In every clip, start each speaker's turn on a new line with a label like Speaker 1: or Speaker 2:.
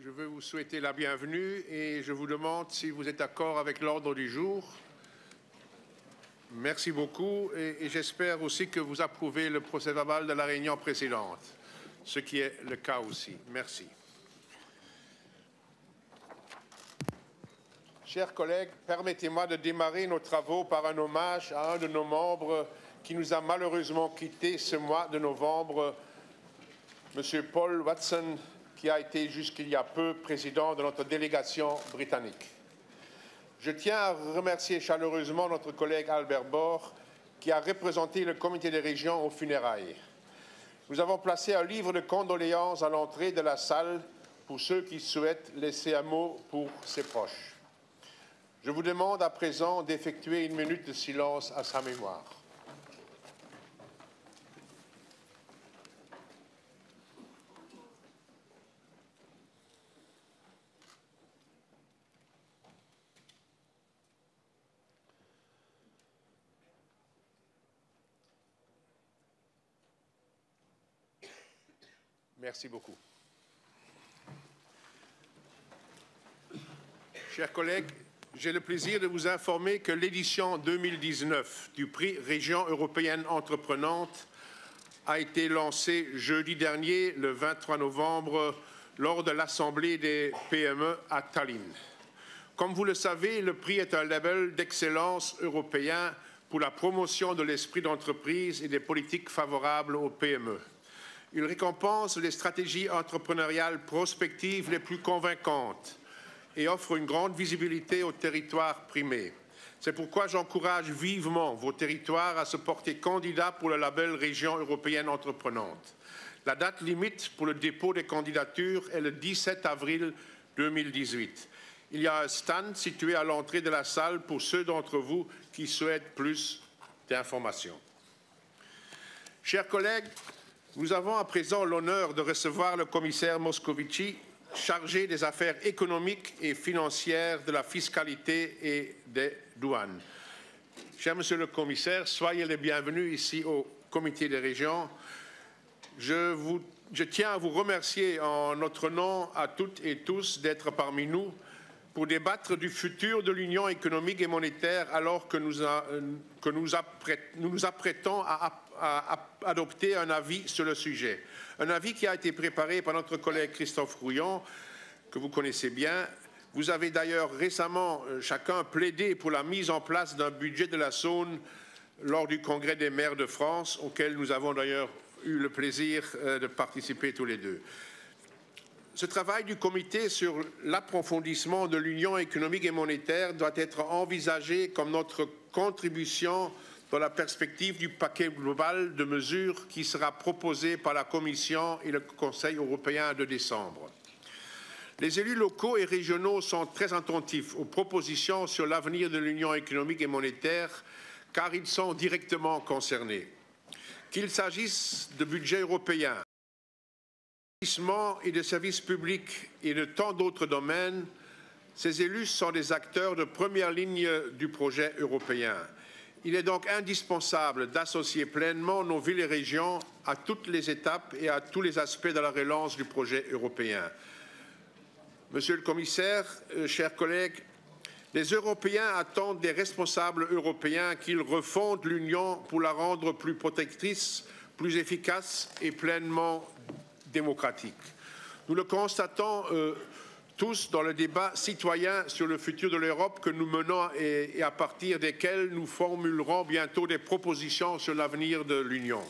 Speaker 1: Je veux vous souhaiter la bienvenue et je vous demande si vous êtes d'accord avec l'ordre du jour. Merci beaucoup et j'espère aussi que vous approuvez le procès-verbal de la réunion précédente, ce qui est le cas aussi. Merci. Chers collègues, permettez-moi de démarrer nos travaux par un hommage à un de nos membres qui nous a malheureusement quittés ce mois de novembre, M. Paul Watson, qui a été jusqu'il y a peu président de notre délégation britannique. Je tiens à remercier chaleureusement notre collègue Albert Borg, qui a représenté le comité des régions aux funérailles. Nous avons placé un livre de condoléances à l'entrée de la salle pour ceux qui souhaitent laisser un mot pour ses proches. Je vous demande à présent d'effectuer une minute de silence à sa mémoire. Merci beaucoup. Chers collègues, j'ai le plaisir de vous informer que l'édition 2019 du prix Région européenne entreprenante a été lancée jeudi dernier, le 23 novembre, lors de l'Assemblée des PME à Tallinn. Comme vous le savez, le prix est un label d'excellence européen pour la promotion de l'esprit d'entreprise et des politiques favorables aux PME. Il récompense les stratégies entrepreneuriales prospectives les plus convaincantes et offre une grande visibilité aux territoires primés. C'est pourquoi j'encourage vivement vos territoires à se porter candidats pour le label Région européenne entreprenante. La date limite pour le dépôt des candidatures est le 17 avril 2018. Il y a un stand situé à l'entrée de la salle pour ceux d'entre vous qui souhaitent plus d'informations. Chers collègues, nous avons à présent l'honneur de recevoir le commissaire Moscovici, chargé des affaires économiques et financières, de la fiscalité et des douanes. Cher Monsieur le commissaire, soyez les bienvenus ici au comité des régions. Je tiens à vous remercier en notre nom à toutes et tous d'être parmi nous pour débattre du futur de l'Union économique et monétaire alors que nous nous apprêtons à adopter un avis sur le sujet. Un avis qui a été préparé par notre collègue Christophe Rouillon, que vous connaissez bien. Vous avez d'ailleurs récemment chacun plaidé pour la mise en place d'un budget de la zone lors du Congrès des maires de France, auquel nous avons d'ailleurs eu le plaisir de participer tous les deux. Ce travail du comité sur l'approfondissement de l'Union économique et monétaire doit être envisagé comme notre contribution dans la perspective du paquet global de mesures qui sera proposé par la Commission et le Conseil européen de décembre. Les élus locaux et régionaux sont très attentifs aux propositions sur l'avenir de l'Union économique et monétaire car ils sont directement concernés. Qu'il s'agisse de budget européen, et de services publics et de tant d'autres domaines, ces élus sont des acteurs de première ligne du projet européen. Il est donc indispensable d'associer pleinement nos villes et régions à toutes les étapes et à tous les aspects de la relance du projet européen. Monsieur le commissaire, chers collègues, les Européens attendent des responsables européens qu'ils refondent l'Union pour la rendre plus protectrice, plus efficace et pleinement démocratique. Nous le constatons tous dans le débat citoyen sur le futur de l'Europe que nous menons et à partir desquels nous formulerons bientôt des propositions sur l'avenir de l'Union.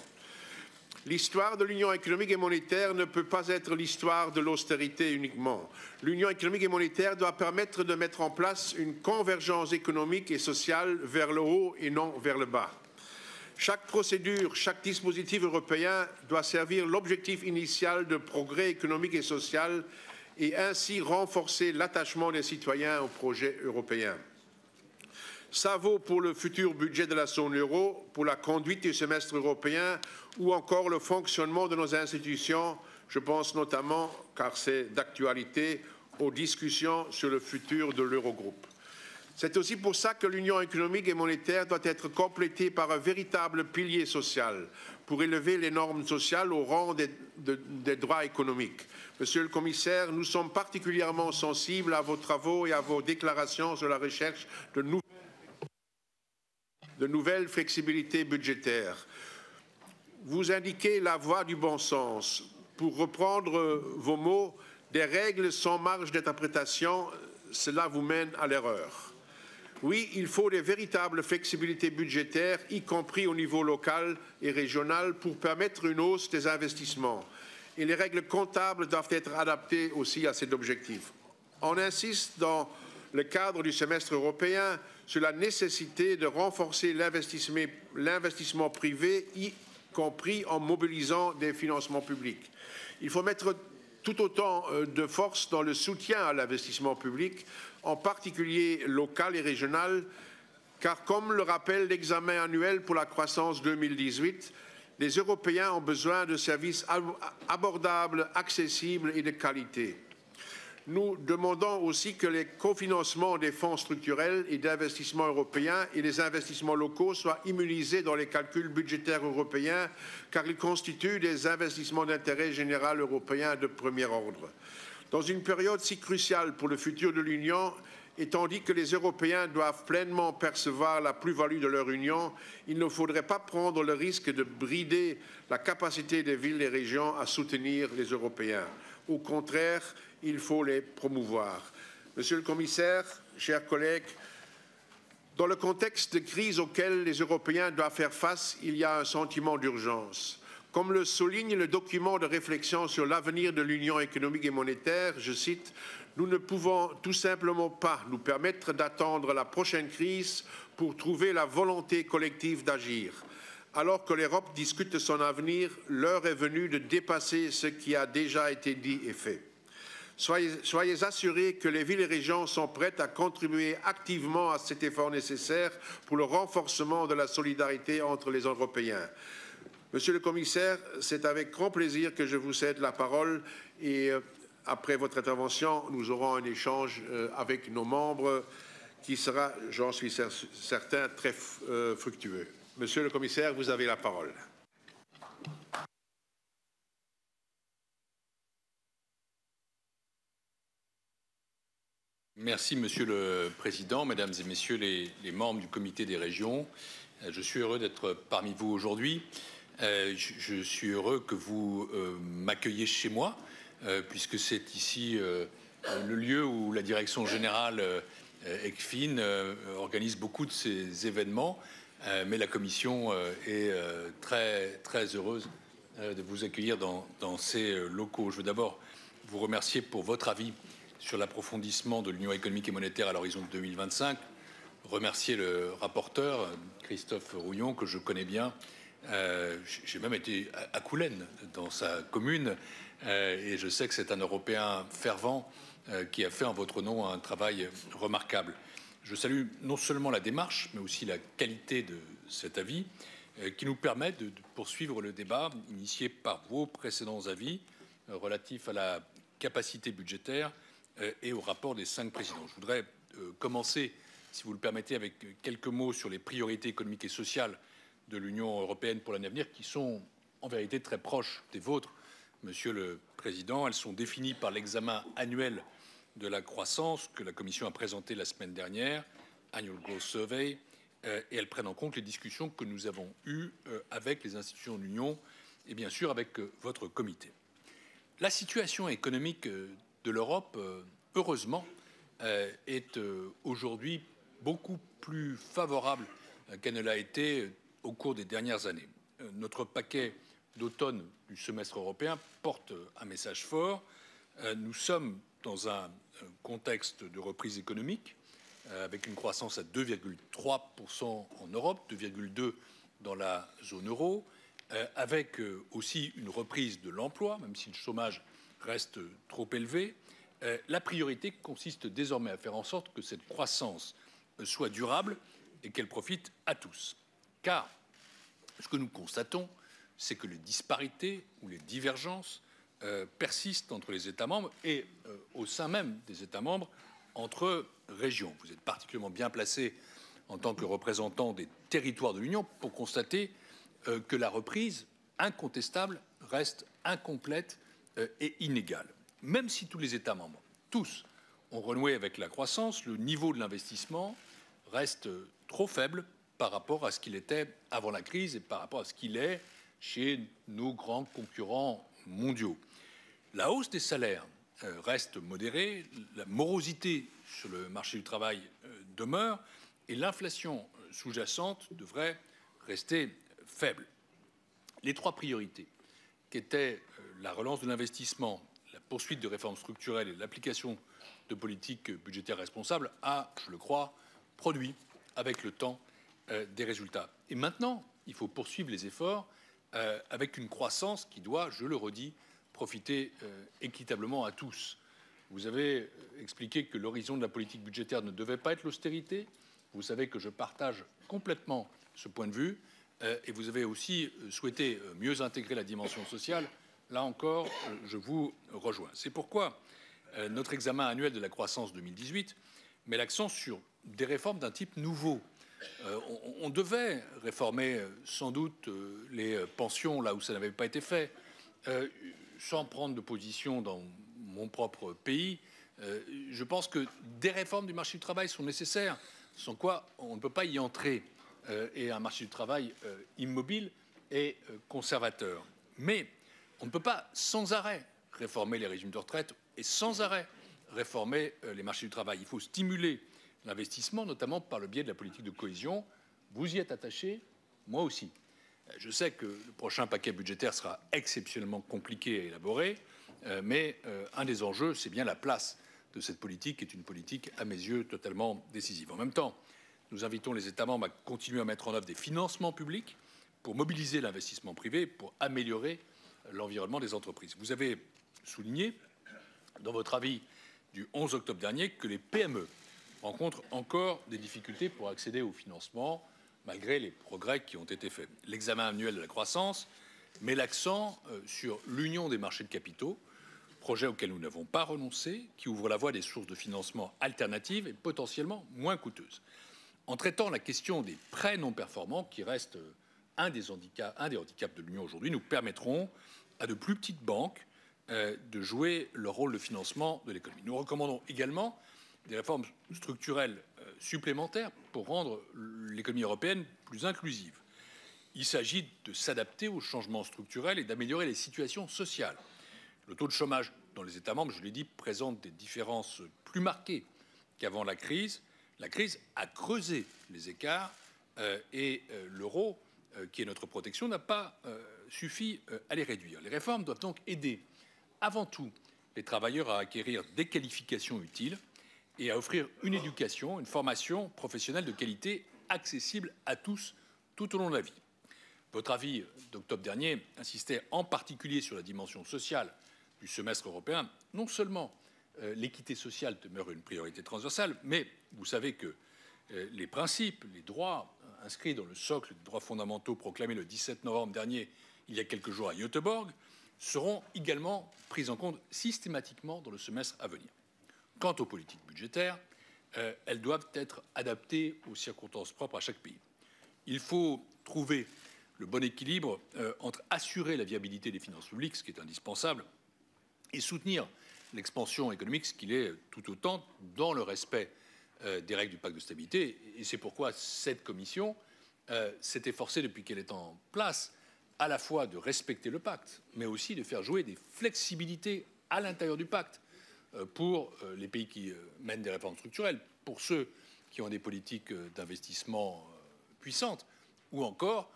Speaker 1: L'histoire de l'Union économique et monétaire ne peut pas être l'histoire de l'austérité uniquement. L'Union économique et monétaire doit permettre de mettre en place une convergence économique et sociale vers le haut et non vers le bas. Chaque procédure, chaque dispositif européen doit servir l'objectif initial de progrès économique et social et ainsi renforcer l'attachement des citoyens au projet européen. Ça vaut pour le futur budget de la zone euro, pour la conduite du semestre européen ou encore le fonctionnement de nos institutions. Je pense notamment, car c'est d'actualité, aux discussions sur le futur de l'Eurogroupe. C'est aussi pour ça que l'Union économique et monétaire doit être complétée par un véritable pilier social pour élever les normes sociales au rang des droits économiques. Monsieur le Commissaire, nous sommes particulièrement sensibles à vos travaux et à vos déclarations sur la recherche de nouvelles flexibilités budgétaires. Vous indiquez la voie du bon sens. Pour reprendre vos mots, des règles sans marge d'interprétation, cela vous mène à l'erreur. Oui, il faut des véritables flexibilités budgétaires, y compris au niveau local et régional, pour permettre une hausse des investissements. Et les règles comptables doivent être adaptées aussi à cet objectif. On insiste dans le cadre du semestre européen sur la nécessité de renforcer l'investissement privé, y compris en mobilisant des financements publics. Il faut mettre tout autant de force dans le soutien à l'investissement public, en particulier local et régional, car comme le rappelle l'examen annuel pour la croissance 2018, les Européens ont besoin de services abordables, accessibles et de qualité. Nous demandons aussi que les cofinancements des fonds structurels et d'investissement européens et les investissements locaux soient immunisés dans les calculs budgétaires européens, car ils constituent des investissements d'intérêt général européen de premier ordre. Dans une période si cruciale pour le futur de l'Union, et tandis que les Européens doivent pleinement percevoir la plus-value de leur Union, il ne faudrait pas prendre le risque de brider la capacité des villes et régions à soutenir les Européens. Au contraire, il faut les promouvoir. Monsieur le Commissaire, chers collègues, dans le contexte de crise auquel les Européens doivent faire face, il y a un sentiment d'urgence. Comme le souligne le document de réflexion sur l'avenir de l'Union économique et monétaire, je cite, « Nous ne pouvons tout simplement pas nous permettre d'attendre la prochaine crise pour trouver la volonté collective d'agir. Alors que l'Europe discute de son avenir, l'heure est venue de dépasser ce qui a déjà été dit et fait. Soyez assurés que les villes et régions sont prêtes à contribuer activement à cet effort nécessaire pour le renforcement de la solidarité entre les Européens. Monsieur le Commissaire, c'est avec grand plaisir que je vous cède la parole et après votre intervention, nous aurons un échange avec nos membres qui sera, j'en suis certain, très fructueux. Monsieur le Commissaire, vous avez la parole.
Speaker 2: Merci, Monsieur le Président, Mesdames et Messieurs les membres du Comité des régions. Je suis heureux d'être parmi vous aujourd'hui. Je suis heureux que vous m'accueilliez chez moi, puisque c'est ici le lieu où la Direction générale ECFIN organise beaucoup de ces événements, mais la Commission est très heureuse de vous accueillir dans ces locaux. Je veux d'abord vous remercier pour votre avis sur l'approfondissement de l'Union économique et monétaire à l'horizon 2025, remercier le rapporteur, Christophe Rouillon, que je connais bien. J'ai même été à Coulennes, dans sa commune, et je sais que c'est un Européen fervent qui a fait en votre nom un travail remarquable. Je salue non seulement la démarche, mais aussi la qualité de cet avis, qui nous permet de poursuivre le débat initié par vos précédents avis relatifs à la capacité budgétaire et au rapport des 5 présidents. Je voudrais commencer, si vous le permettez, avec quelques mots sur les priorités économiques et sociales de l'Union européenne pour l'année à venir, qui sont en vérité très proches des vôtres, Monsieur le Président. Elles sont définies par l'examen annuel de la croissance que la Commission a présenté la semaine dernière, Annual Growth Survey, et elles prennent en compte les discussions que nous avons eues avec les institutions de l'Union et bien sûr avec votre comité. La situation économique de l'Europe, heureusement, est aujourd'hui beaucoup plus favorable qu'elle ne l'a été au cours des dernières années. Notre paquet d'automne du semestre européen porte un message fort. Nous sommes dans un contexte de reprise économique avec une croissance à 2,3% en Europe, 2,2% dans la zone euro, avec aussi une reprise de l'emploi, même si le chômage reste trop élevé. La priorité consiste désormais à faire en sorte que cette croissance soit durable et qu'elle profite à tous. Car ce que nous constatons, c'est que les disparités ou les divergences persistent entre les États membres et au sein même des États membres entre régions. Vous êtes particulièrement bien placé en tant que représentant des territoires de l'Union pour constater que la reprise incontestable reste incomplète et inégale. Même si tous les États membres, tous, ont renoué avec la croissance, le niveau de l'investissement reste trop faible par rapport à ce qu'il était avant la crise et par rapport à ce qu'il est chez nos grands concurrents mondiaux. La hausse des salaires reste modérée, la morosité sur le marché du travail demeure et l'inflation sous-jacente devrait rester faible. Les trois priorités, qu'étaient la relance de l'investissement, la poursuite de réformes structurelles et l'application de politiques budgétaires responsables, a, je le crois, produit avec le temps des résultats. Et maintenant, il faut poursuivre les efforts avec une croissance qui doit, je le redis, profiter équitablement à tous. Vous avez expliqué que l'horizon de la politique budgétaire ne devait pas être l'austérité. Vous savez que je partage complètement ce point de vue. Et vous avez aussi souhaité mieux intégrer la dimension sociale. Là encore, je vous rejoins. C'est pourquoi notre examen annuel de la croissance 2018 met l'accent sur des réformes d'un type nouveau. On devait réformer sans doute les pensions là où ça n'avait pas été fait. Sans prendre de position dans mon propre pays, je pense que des réformes du marché du travail sont nécessaires, sans quoi on ne peut pas y entrer, et un marché du travail immobile et conservateur. Mais on ne peut pas sans arrêt réformer les régimes de retraite et sans arrêt réformer les marchés du travail. Il faut stimuler l'investissement, notamment par le biais de la politique de cohésion. Vous y êtes attaché, moi aussi. Je sais que le prochain paquet budgétaire sera exceptionnellement compliqué à élaborer, mais un des enjeux, c'est bien la place de cette politique, qui est une politique, à mes yeux, totalement décisive. En même temps, nous invitons les États membres à continuer à mettre en œuvre des financements publics pour mobiliser l'investissement privé, pour améliorer l'environnement des entreprises. Vous avez souligné, dans votre avis du 11 octobre dernier, que les PME rencontrent encore des difficultés pour accéder au financement, malgré les progrès qui ont été faits. L'examen annuel de la croissance met l'accent sur l'union des marchés de capitaux, projet auquel nous n'avons pas renoncé, qui ouvre la voie à des sources de financement alternatives et potentiellement moins coûteuses. En traitant la question des prêts non performants, qui reste un des handicaps de l'Union aujourd'hui, nous permettrons à de plus petites banques de jouer leur rôle de financement de l'économie. Nous recommandons également des réformes structurelles supplémentaires pour rendre l'économie européenne plus inclusive. Il s'agit de s'adapter aux changements structurels et d'améliorer les situations sociales. Le taux de chômage dans les États membres, je l'ai dit, présente des différences plus marquées qu'avant la crise. La crise a creusé les écarts et l'euro, qui est notre protection, n'a pas suffi à les réduire. Les réformes doivent donc aider avant tout les travailleurs à acquérir des qualifications utiles et à offrir une éducation, une formation professionnelle de qualité accessible à tous tout au long de la vie. Votre avis d'octobre dernier insistait en particulier sur la dimension sociale du semestre européen. Non seulement l'équité sociale demeure une priorité transversale, mais vous savez que les principes, les droits inscrits dans le socle des droits fondamentaux proclamé le 17 novembre dernier, il y a quelques jours à Göteborg, seront également pris en compte systématiquement dans le semestre à venir. Quant aux politiques budgétaires, elles doivent être adaptées aux circonstances propres à chaque pays. Il faut trouver le bon équilibre entre assurer la viabilité des finances publiques, ce qui est indispensable, et soutenir l'expansion économique, ce qu'il est tout autant, dans le respect des règles du pacte de stabilité. Et c'est pourquoi cette commission s'est efforcée, depuis qu'elle est en place, à la fois de respecter le pacte, mais aussi de faire jouer des flexibilités à l'intérieur du pacte pour les pays qui mènent des réformes structurelles, pour ceux qui ont des politiques d'investissement puissantes, ou encore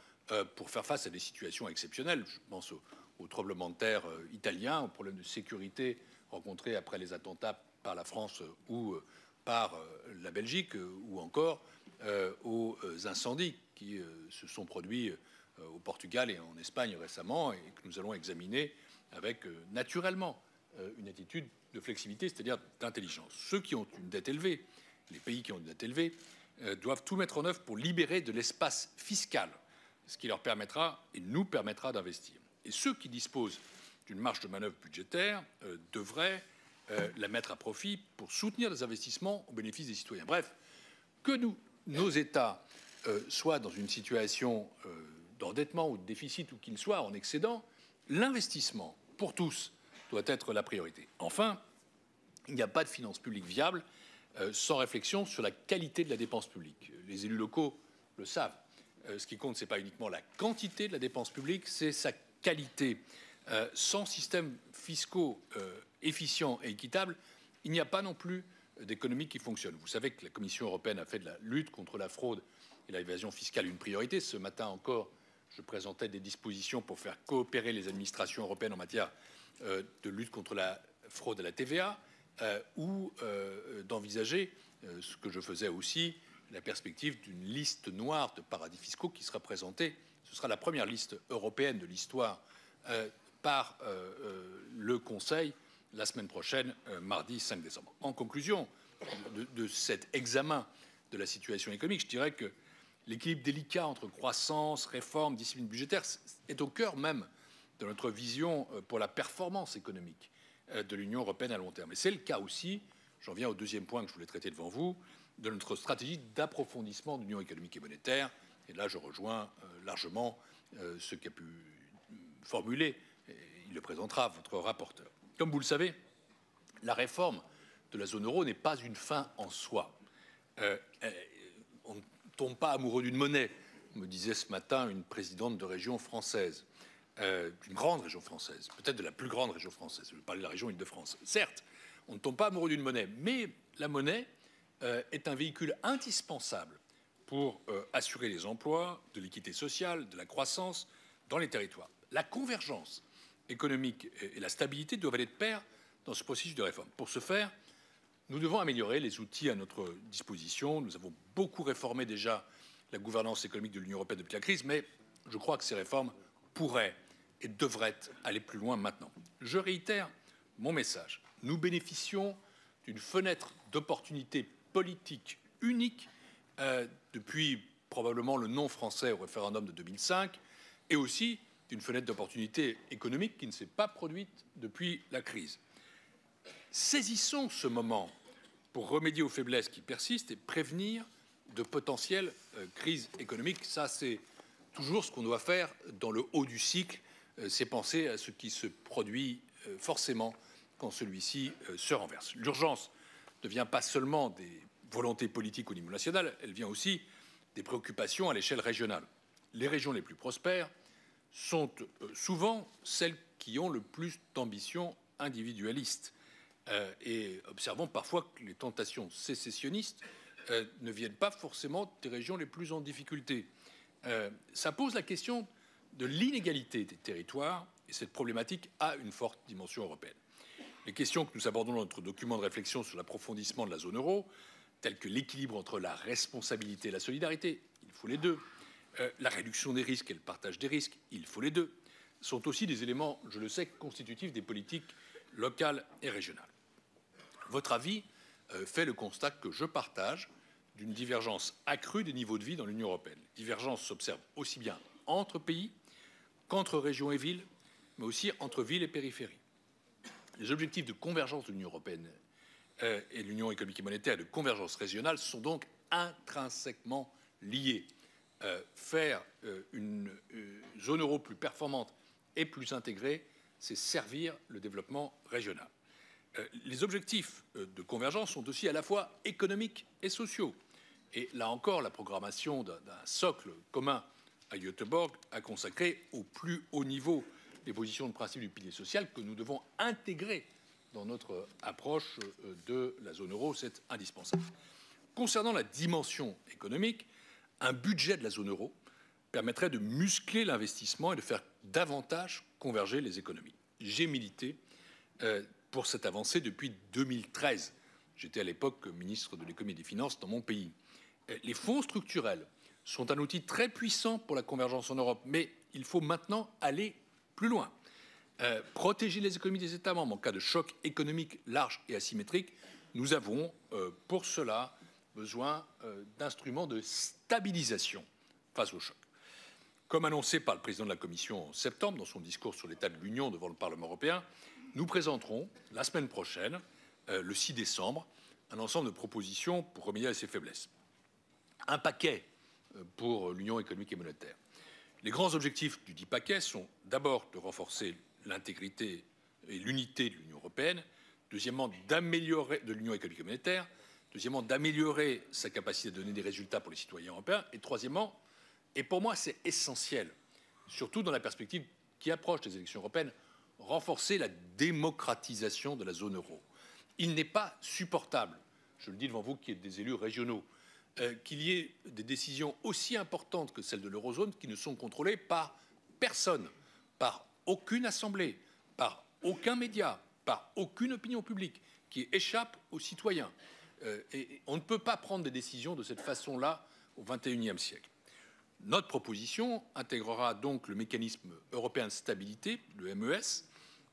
Speaker 2: pour faire face à des situations exceptionnelles. Je pense au tremblement de terre italien, aux problèmes de sécurité rencontrés après les attentats par la France ou par la Belgique, ou encore aux incendies qui se sont produits au Portugal et en Espagne récemment, et que nous allons examiner avec naturellement une attitude de flexibilité, c'est-à-dire d'intelligence. Ceux qui ont une dette élevée, les pays qui ont une dette élevée, doivent tout mettre en œuvre pour libérer de l'espace fiscal, ce qui leur permettra et nous permettra d'investir. Et ceux qui disposent d'une marge de manœuvre budgétaire devraient la mettre à profit pour soutenir des investissements au bénéfice des citoyens. Bref, que nos États soient dans une situation d'endettement ou de déficit ou qu'il soit en excédent, l'investissement pour tous doit être la priorité. Enfin, il n'y a pas de finances publiques viables sans réflexion sur la qualité de la dépense publique. Les élus locaux le savent. Ce qui compte, ce n'est pas uniquement la quantité de la dépense publique, c'est sa qualité. Sans systèmes fiscaux efficients et équitables, il n'y a pas non plus d'économie qui fonctionne. Vous savez que la Commission européenne a fait de la lutte contre la fraude et l'évasion fiscale une priorité. Ce matin encore, je présentais des dispositions pour faire coopérer les administrations européennes en matière de lutte contre la fraude à la TVA ou d'envisager, ce que je faisais aussi, la perspective d'une liste noire de paradis fiscaux qui sera présentée. Ce sera la première liste européenne de l'histoire par le Conseil la semaine prochaine, mardi 5 décembre. En conclusion de cet examen de la situation économique, je dirais que l'équilibre délicat entre croissance, réforme, discipline budgétaire est au cœur même de notre vision pour la performance économique de l'Union européenne à long terme. Et c'est le cas aussi, j'en viens au deuxième point que je voulais traiter devant vous, de notre stratégie d'approfondissement de l'Union économique et monétaire. Et là, je rejoins largement ce qu'a pu formuler, et il le présentera, votre rapporteur. Comme vous le savez, la réforme de la zone euro n'est pas une fin en soi. On ne tombe pas amoureux d'une monnaie, me disait ce matin une présidente de région française, d'une grande région française, peut-être de la plus grande région française. Je vais parler de la région Île-de-France. Certes, on ne tombe pas amoureux d'une monnaie, mais la monnaie est un véhicule indispensable pour assurer les emplois, de l'équité sociale, de la croissance dans les territoires. La convergence économique et la stabilité doivent aller de pair dans ce processus de réforme. Pour ce faire, nous devons améliorer les outils à notre disposition. Nous avons beaucoup réformé déjà la gouvernance économique de l'Union européenne depuis la crise, mais je crois que ces réformes pourraient et devraient aller plus loin maintenant. Je réitère mon message. Nous bénéficions d'une fenêtre d'opportunité politique unique depuis probablement le non français au référendum de 2005 et aussi d'une fenêtre d'opportunité économique qui ne s'est pas produite depuis la crise. Saisissons ce moment pour remédier aux faiblesses qui persistent et prévenir de potentielles crises économiques. Ça, c'est toujours ce qu'on doit faire dans le haut du cycle, c'est penser à ce qui se produit forcément quand celui-ci se renverse. L'urgence ne vient pas seulement des volontés politiques au niveau national, elle vient aussi des préoccupations à l'échelle régionale. Les régions les plus prospères sont souvent celles qui ont le plus d'ambition individualiste. Et observons parfois que les tentations sécessionnistes ne viennent pas forcément des régions les plus en difficulté. Ça pose la question de l'inégalité des territoires, et cette problématique a une forte dimension européenne. Les questions que nous abordons dans notre document de réflexion sur l'approfondissement de la zone euro, telles que l'équilibre entre la responsabilité et la solidarité, il faut les deux, la réduction des risques et le partage des risques, il faut les deux, sont aussi des éléments, je le sais, constitutifs des politiques locales et régionales. Votre avis fait le constat que je partage d'une divergence accrue des niveaux de vie dans l'Union européenne. Divergence s'observe aussi bien entre pays qu'entre régions et villes, mais aussi entre villes et périphéries. Les objectifs de convergence de l'Union européenne et de l'Union économique et monétaire et de convergence régionale sont donc intrinsèquement liés. Faire une zone euro plus performante et plus intégrée, c'est servir le développement régional. Les objectifs de convergence sont aussi à la fois économiques et sociaux. Et là encore, la programmation d'un socle commun à Göteborg a consacré au plus haut niveau les positions de principe du pilier social que nous devons intégrer dans notre approche de la zone euro. C'est indispensable. Concernant la dimension économique, un budget de la zone euro permettrait de muscler l'investissement et de faire davantage converger les économies. J'ai milité pour cette avancée depuis 2013. J'étais à l'époque ministre de l'économie et des finances dans mon pays. Les fonds structurels sont un outil très puissant pour la convergence en Europe, mais il faut maintenant aller plus loin. Protéger les économies des États membres en cas de choc économique large et asymétrique. Nous avons pour cela besoin d'instruments de stabilisation face au choc. Comme annoncé par le président de la Commission en septembre dans son discours sur l'état de l'Union devant le Parlement européen, nous présenterons la semaine prochaine, le 6 décembre, un ensemble de propositions pour remédier à ces faiblesses. Un paquet pour l'Union économique et monétaire. Les grands objectifs du dit paquet sont d'abord de renforcer l'intégrité et l'unité de l'Union européenne, deuxièmement d'améliorer de l'Union économique et monétaire, deuxièmement d'améliorer sa capacité à donner des résultats pour les citoyens européens, et troisièmement, et pour moi c'est essentiel, surtout dans la perspective qui approche des élections européennes, renforcer la démocratisation de la zone euro. Il n'est pas supportable, je le dis devant vous qui êtes des élus régionaux, qu'il y ait des décisions aussi importantes que celles de l'eurozone qui ne sont contrôlées par personne, par aucune assemblée, par aucun média, par aucune opinion publique, qui échappent aux citoyens. Et on ne peut pas prendre des décisions de cette façon-là au XXIe siècle. Notre proposition intégrera donc le mécanisme européen de stabilité, le MES,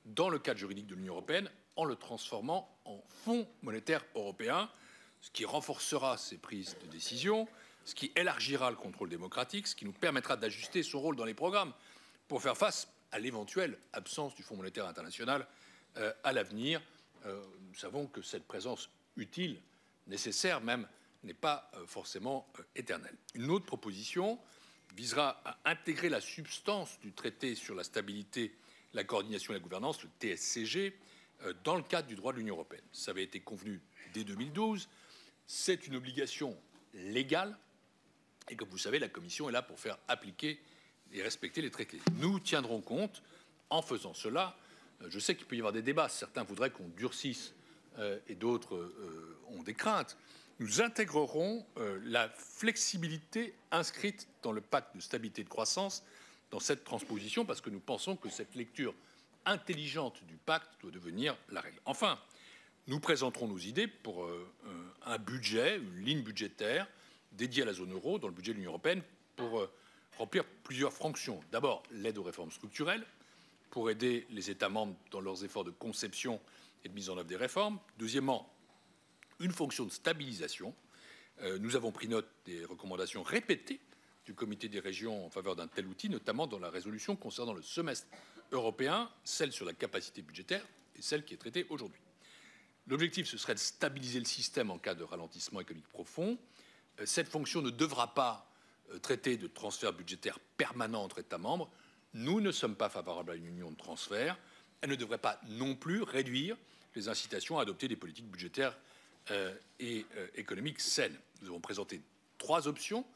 Speaker 2: dans le cadre juridique de l'Union européenne, en le transformant en Fonds monétaire européen, ce qui renforcera ses prises de décision, ce qui élargira le contrôle démocratique, ce qui nous permettra d'ajuster son rôle dans les programmes pour faire face à l'éventuelle absence du Fonds monétaire international à l'avenir. Nous savons que cette présence utile, nécessaire même, n'est pas forcément éternelle. Une autre proposition visera à intégrer la substance du traité sur la stabilité, la coordination et la gouvernance, le TSCG, dans le cadre du droit de l'Union européenne. Ça avait été convenu dès 2012. C'est une obligation légale et comme vous savez, la Commission est là pour faire appliquer et respecter les traités. Nous tiendrons compte, en faisant cela, je sais qu'il peut y avoir des débats, certains voudraient qu'on durcisse et d'autres ont des craintes. Nous intégrerons la flexibilité inscrite dans le pacte de stabilité et de croissance dans cette transposition parce que nous pensons que cette lecture intelligente du pacte doit devenir la règle. Enfin, nous présenterons nos idées pour un budget, une ligne budgétaire dédiée à la zone euro dans le budget de l'Union européenne pour remplir plusieurs fonctions. D'abord, l'aide aux réformes structurelles pour aider les États membres dans leurs efforts de conception et de mise en œuvre des réformes. Deuxièmement, une fonction de stabilisation. Nous avons pris note des recommandations répétées du Comité des régions en faveur d'un tel outil, notamment dans la résolution concernant le semestre européen, celle sur la capacité budgétaire et celle qui est traitée aujourd'hui. L'objectif, ce serait de stabiliser le système en cas de ralentissement économique profond. Cette fonction ne devra pas traiter de transferts budgétaires permanents entre États membres. Nous ne sommes pas favorables à une union de transferts. Elle ne devrait pas non plus réduire les incitations à adopter des politiques budgétaires et économiques saines. Nous avons présenté 3 options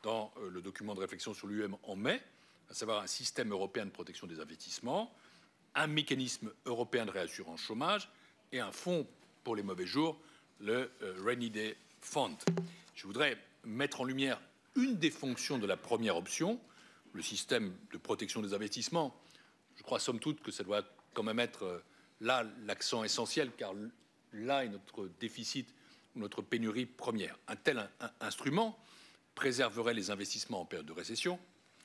Speaker 2: dans le document de réflexion sur l'UM en mai, à savoir un système européen de protection des investissements, un mécanisme européen de réassurance chômage et un fonds pour les mauvais jours, le Rainy Day Fund. Je voudrais mettre en lumière une des fonctions de la première option, le système de protection des investissements. Je crois somme toute que ça doit quand même être là l'accent essentiel, car là est notre déficit, notre pénurie première. Un tel instrument préserverait les investissements en période de récession.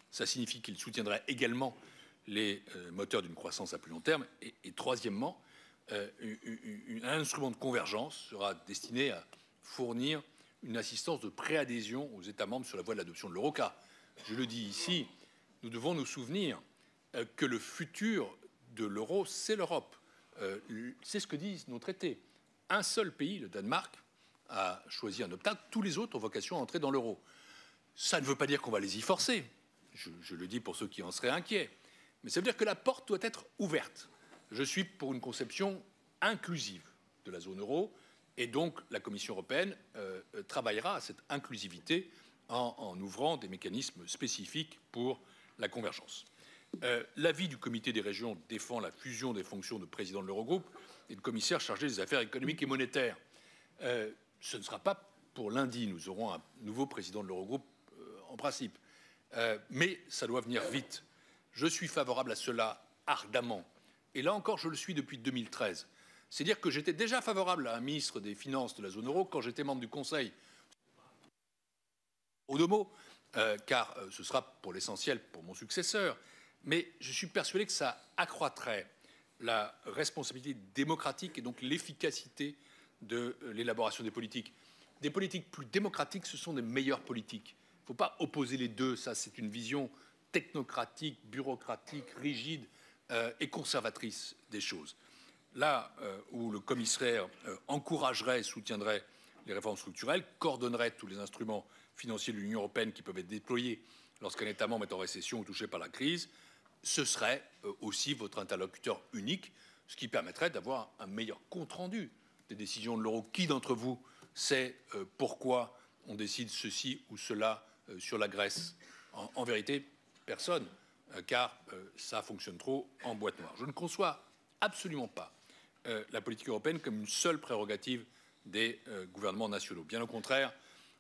Speaker 2: Ça signifie qu'il soutiendrait également les moteurs d'une croissance à plus long terme. Et troisièmement, un instrument de convergence sera destiné à fournir une assistance de préadhésion aux États membres sur la voie de l'adoption de l'euro. Car, je le dis ici, nous devons nous souvenir que le futur de l'euro, c'est l'Europe. C'est ce que disent nos traités. Un seul pays, le Danemark, a choisi un opt-out. Tous les autres ont vocation à entrer dans l'euro. Ça ne veut pas dire qu'on va les y forcer. Je le dis pour ceux qui en seraient inquiets. Mais ça veut dire que la porte doit être ouverte. Je suis pour une conception inclusive de la zone euro et donc la Commission européenne travaillera à cette inclusivité en ouvrant des mécanismes spécifiques pour la convergence. L'avis du Comité des régions défend la fusion des fonctions de président de l'Eurogroupe et de commissaire chargé des affaires économiques et monétaires. Ce ne sera pas pour lundi. Nous aurons un nouveau président de l'Eurogroupe en principe. Mais ça doit venir vite. Je suis favorable à cela ardemment. Et là encore, je le suis depuis 2013. C'est dire que j'étais déjà favorable à un ministre des Finances de la zone euro quand j'étais membre du Conseil. Au deux mots, car ce sera pour l'essentiel pour mon successeur. Mais je suis persuadé que ça accroîtrait la responsabilité démocratique et donc l'efficacité de l'élaboration des politiques. Des politiques plus démocratiques, ce sont des meilleures politiques. Il ne faut pas opposer les deux. Ça, c'est une vision technocratique, bureaucratique, rigide et conservatrice des choses. Là où le commissaire encouragerait et soutiendrait les réformes structurelles, coordonnerait tous les instruments financiers de l'Union européenne qui peuvent être déployés lorsqu'un État membre est en récession ou touché par la crise, ce serait aussi votre interlocuteur unique, ce qui permettrait d'avoir un meilleur compte-rendu des décisions de l'euro. Qui d'entre vous sait pourquoi on décide ceci ou cela sur la Grèce? En vérité, personne, car ça fonctionne trop en boîte noire. Je ne conçois absolument pas la politique européenne comme une seule prérogative des gouvernements nationaux. Bien au contraire,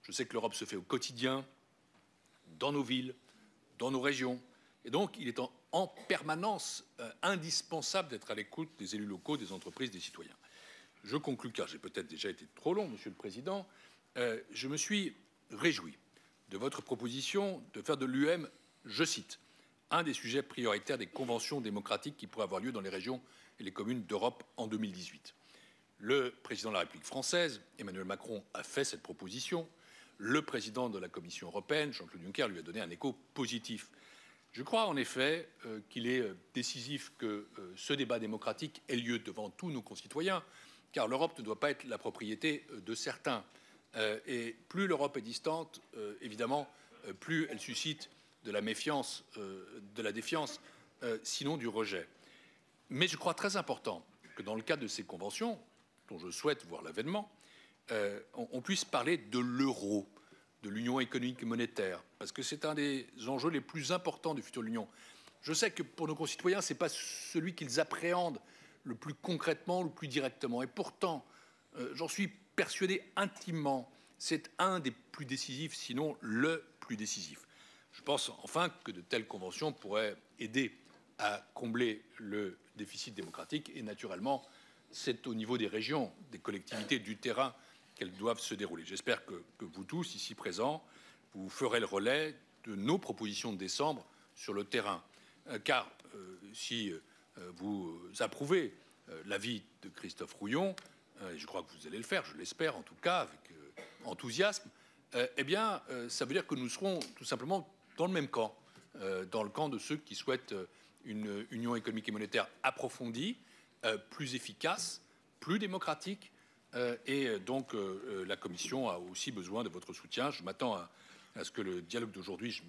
Speaker 2: je sais que l'Europe se fait au quotidien, dans nos villes, dans nos régions, et donc il est en permanence indispensable d'être à l'écoute des élus locaux, des entreprises, des citoyens. Je conclus, car j'ai peut-être déjà été trop long, Monsieur le Président. Je me suis réjoui de votre proposition de faire de l'UM, je cite, un des sujets prioritaires des conventions démocratiques qui pourraient avoir lieu dans les régions et les communes d'Europe en 2018. Le président de la République française, Emmanuel Macron, a fait cette proposition. Le président de la Commission européenne, Jean-Claude Juncker, lui a donné un écho positif. Je crois en effet qu'il est décisif que ce débat démocratique ait lieu devant tous nos concitoyens, car l'Europe ne doit pas être la propriété de certains. Et plus l'Europe est distante, évidemment, plus elle suscite de la méfiance, de la défiance, sinon du rejet. Mais je crois très important que dans le cadre de ces conventions, dont je souhaite voir l'avènement, on puisse parler de l'euro, de l'union économique et monétaire, parce que c'est un des enjeux les plus importants du futur de l'Union. Je sais que pour nos concitoyens, ce n'est pas celui qu'ils appréhendent le plus concrètement, le plus directement. Et pourtant, j'en suis persuadé intimement, c'est un des plus décisifs, sinon le plus décisif. Je pense enfin que de telles conventions pourraient aider à combler le déficit démocratique et naturellement, c'est au niveau des régions, des collectivités, du terrain qu'elles doivent se dérouler. J'espère que vous tous, ici présents, vous ferez le relais de nos propositions de décembre sur le terrain. Car si vous approuvez l'avis de Christophe Rouillon, et je crois que vous allez le faire, je l'espère en tout cas, avec enthousiasme, eh bien, ça veut dire que nous serons tout simplement dans le même camp, dans le camp de ceux qui souhaitent une union économique et monétaire approfondie, plus efficace, plus démocratique, et donc la Commission a aussi besoin de votre soutien. Je m'attends à ce que le dialogue d'aujourd'hui, je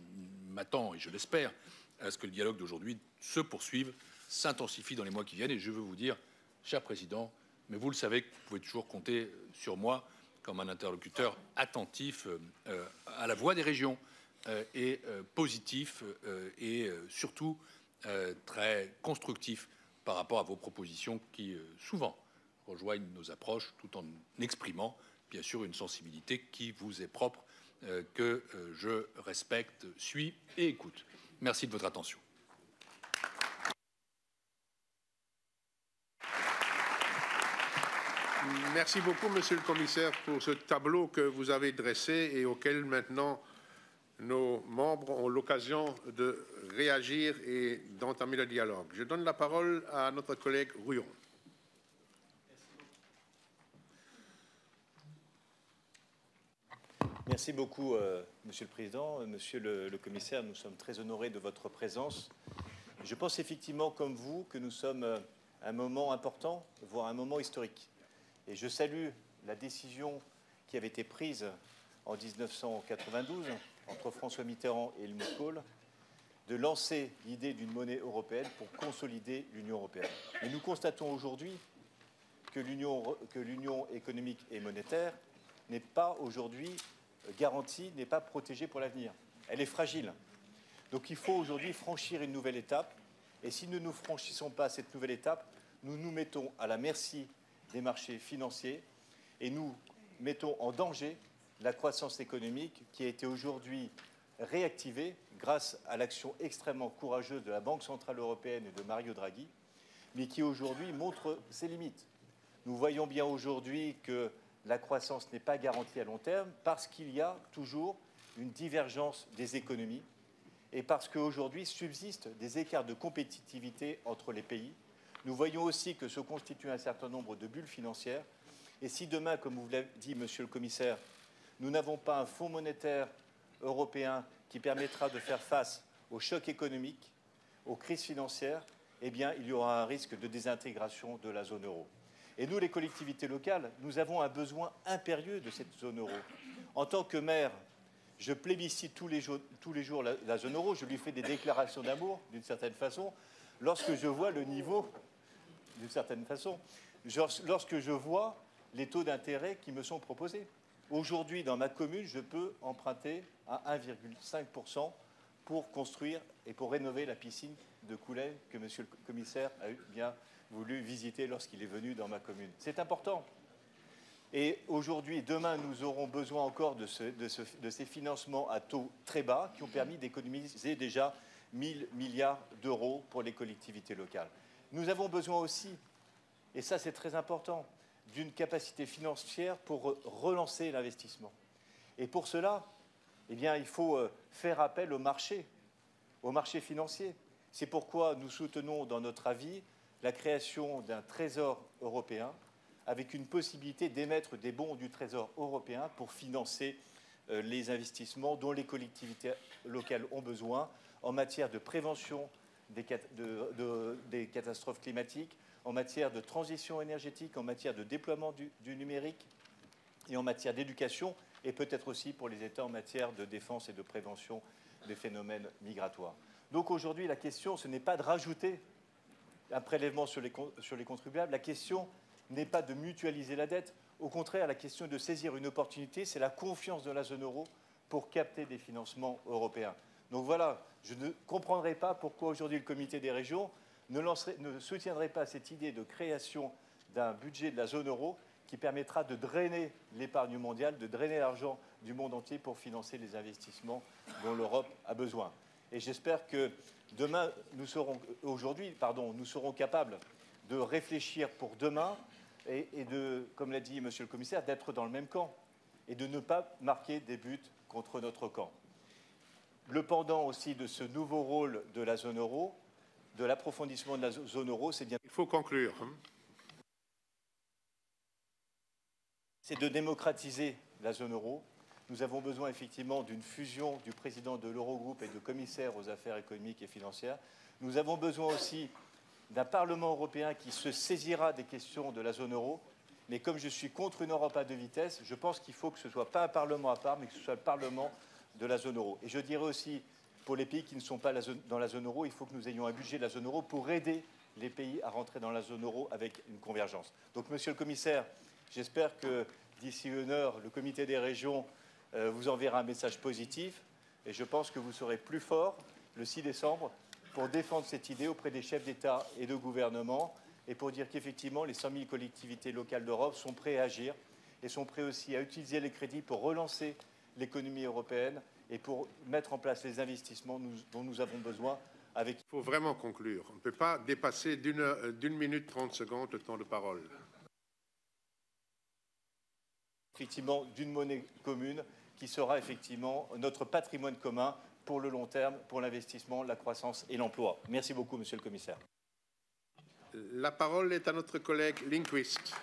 Speaker 2: m'attends et je l'espère, à ce que le dialogue d'aujourd'hui se poursuive, s'intensifie dans les mois qui viennent. Et je veux vous dire, cher Président, mais vous le savez, que vous pouvez toujours compter sur moi comme un interlocuteur attentif à la voix des régions et positif et surtout très constructif par rapport à vos propositions qui souvent rejoignent nos approches tout en exprimant bien sûr une sensibilité qui vous est propre, que je respecte, suis et écoute. Merci de votre attention.
Speaker 1: Merci beaucoup, Monsieur le Commissaire, pour ce tableau que vous avez dressé et auquel maintenant nos membres ont l'occasion de réagir et d'entamer le dialogue. Je donne la parole à notre collègue Rouillon.
Speaker 3: Merci beaucoup, Monsieur le Président. Monsieur le Commissaire, nous sommes très honorés de votre présence. Je pense effectivement, comme vous, que nous sommes à un moment important, voire un moment historique. Et je salue la décision qui avait été prise en 1992 entre François Mitterrand et Helmut Kohl de lancer l'idée d'une monnaie européenne pour consolider l'Union européenne. Mais nous constatons aujourd'hui que l'Union économique et monétaire n'est pas aujourd'hui garantie, n'est pas protégée pour l'avenir. Elle est fragile. Donc il faut aujourd'hui franchir une nouvelle étape. Et si nous ne franchissons pas cette nouvelle étape, nous nous mettons à la merci des marchés financiers et nous mettons en danger la croissance économique qui a été aujourd'hui réactivée grâce à l'action extrêmement courageuse de la Banque centrale européenne et de Mario Draghi, mais qui aujourd'hui montre ses limites. Nous voyons bien aujourd'hui que la croissance n'est pas garantie à long terme parce qu'il y a toujours une divergence des économies et parce qu'aujourd'hui subsistent des écarts de compétitivité entre les pays. Nous voyons aussi que se constituent un certain nombre de bulles financières. Et si demain, comme vous l'avez dit, Monsieur le Commissaire, nous n'avons pas un fonds monétaire européen qui permettra de faire face aux chocs économiques, aux crises financières, eh bien, il y aura un risque de désintégration de la zone euro. Et nous, les collectivités locales, nous avons un besoin impérieux de cette zone euro. En tant que maire Je plébiscite tous les jours la zone euro. Je lui fais des déclarations d'amour, d'une certaine façon, lorsque je vois le niveau, d'une certaine façon, lorsque je vois les taux d'intérêt qui me sont proposés. Aujourd'hui, dans ma commune, je peux emprunter à 1,5% pour construire et pour rénover la piscine de Coulet que Monsieur le Commissaire a bien voulu visiter lorsqu'il est venu dans ma commune. C'est important. Et aujourd'hui, demain, nous aurons besoin encore de ces financements à taux très bas qui ont permis d'économiser déjà 1 000 milliards d'euros pour les collectivités locales. Nous avons besoin aussi, et ça c'est très important, d'une capacité financière pour relancer l'investissement. Et pour cela, eh bien, il faut faire appel au marché financier. C'est pourquoi nous soutenons dans notre avis la création d'un trésor européen avec une possibilité d'émettre des bons du Trésor européen pour financer les investissements dont les collectivités locales ont besoin en matière de prévention des catastrophes climatiques, en matière de transition énergétique, en matière de déploiement du numérique et en matière d'éducation, et peut-être aussi pour les États en matière de défense et de prévention des phénomènes migratoires. Donc aujourd'hui, la question, ce n'est pas de rajouter un prélèvement sur les contribuables, la question n'est pas de mutualiser la dette. Au contraire, la question est de saisir une opportunité, c'est la confiance de la zone euro pour capter des financements européens. Donc voilà, je ne comprendrai pas pourquoi aujourd'hui le Comité des régions ne soutiendrait pas cette idée de création d'un budget de la zone euro qui permettra de drainer l'épargne mondiale, de drainer l'argent du monde entier pour financer les investissements dont l'Europe a besoin. Et j'espère que demain, nous serons capables de réfléchir pour demain et de, comme l'a dit Monsieur le Commissaire, d'être dans le même camp et de ne pas marquer des buts contre notre camp. Le pendant aussi de ce nouveau rôle de la zone euro, de l'approfondissement de la zone euro, c'est bien.
Speaker 1: Il faut conclure.
Speaker 3: C'est de démocratiser la zone euro. Nous avons besoin effectivement d'une fusion du président de l'Eurogroupe et de commissaire aux affaires économiques et financières. Nous avons besoin aussi d'un Parlement européen qui se saisira des questions de la zone euro. Mais comme je suis contre une Europe à deux vitesses, je pense qu'il faut que ce ne soit pas un Parlement à part, mais que ce soit le Parlement de la zone euro. Et je dirais aussi, pour les pays qui ne sont pas dans la zone euro, il faut que nous ayons un budget de la zone euro pour aider les pays à rentrer dans la zone euro avec une convergence. Donc, Monsieur le Commissaire, j'espère que d'ici une heure, le Comité des régions vous enverra un message positif. Et je pense que vous serez plus fort le 6 décembre pour défendre cette idée auprès des chefs d'État et de gouvernement et pour dire qu'effectivement, les 100 000 collectivités locales d'Europe sont prêtes à agir et sont prêtes aussi à utiliser les crédits pour relancer l'économie européenne et pour mettre en place les investissements dont nous avons besoin. Il
Speaker 1: faut vraiment conclure. On ne peut pas dépasser d'une minute 30 secondes le temps de parole.
Speaker 3: Effectivement, d'une monnaie commune qui sera effectivement notre patrimoine commun pour le long terme, pour l'investissement, la croissance et l'emploi. Merci beaucoup, Monsieur le Commissaire.
Speaker 1: La parole est à notre collègue Lindqvist.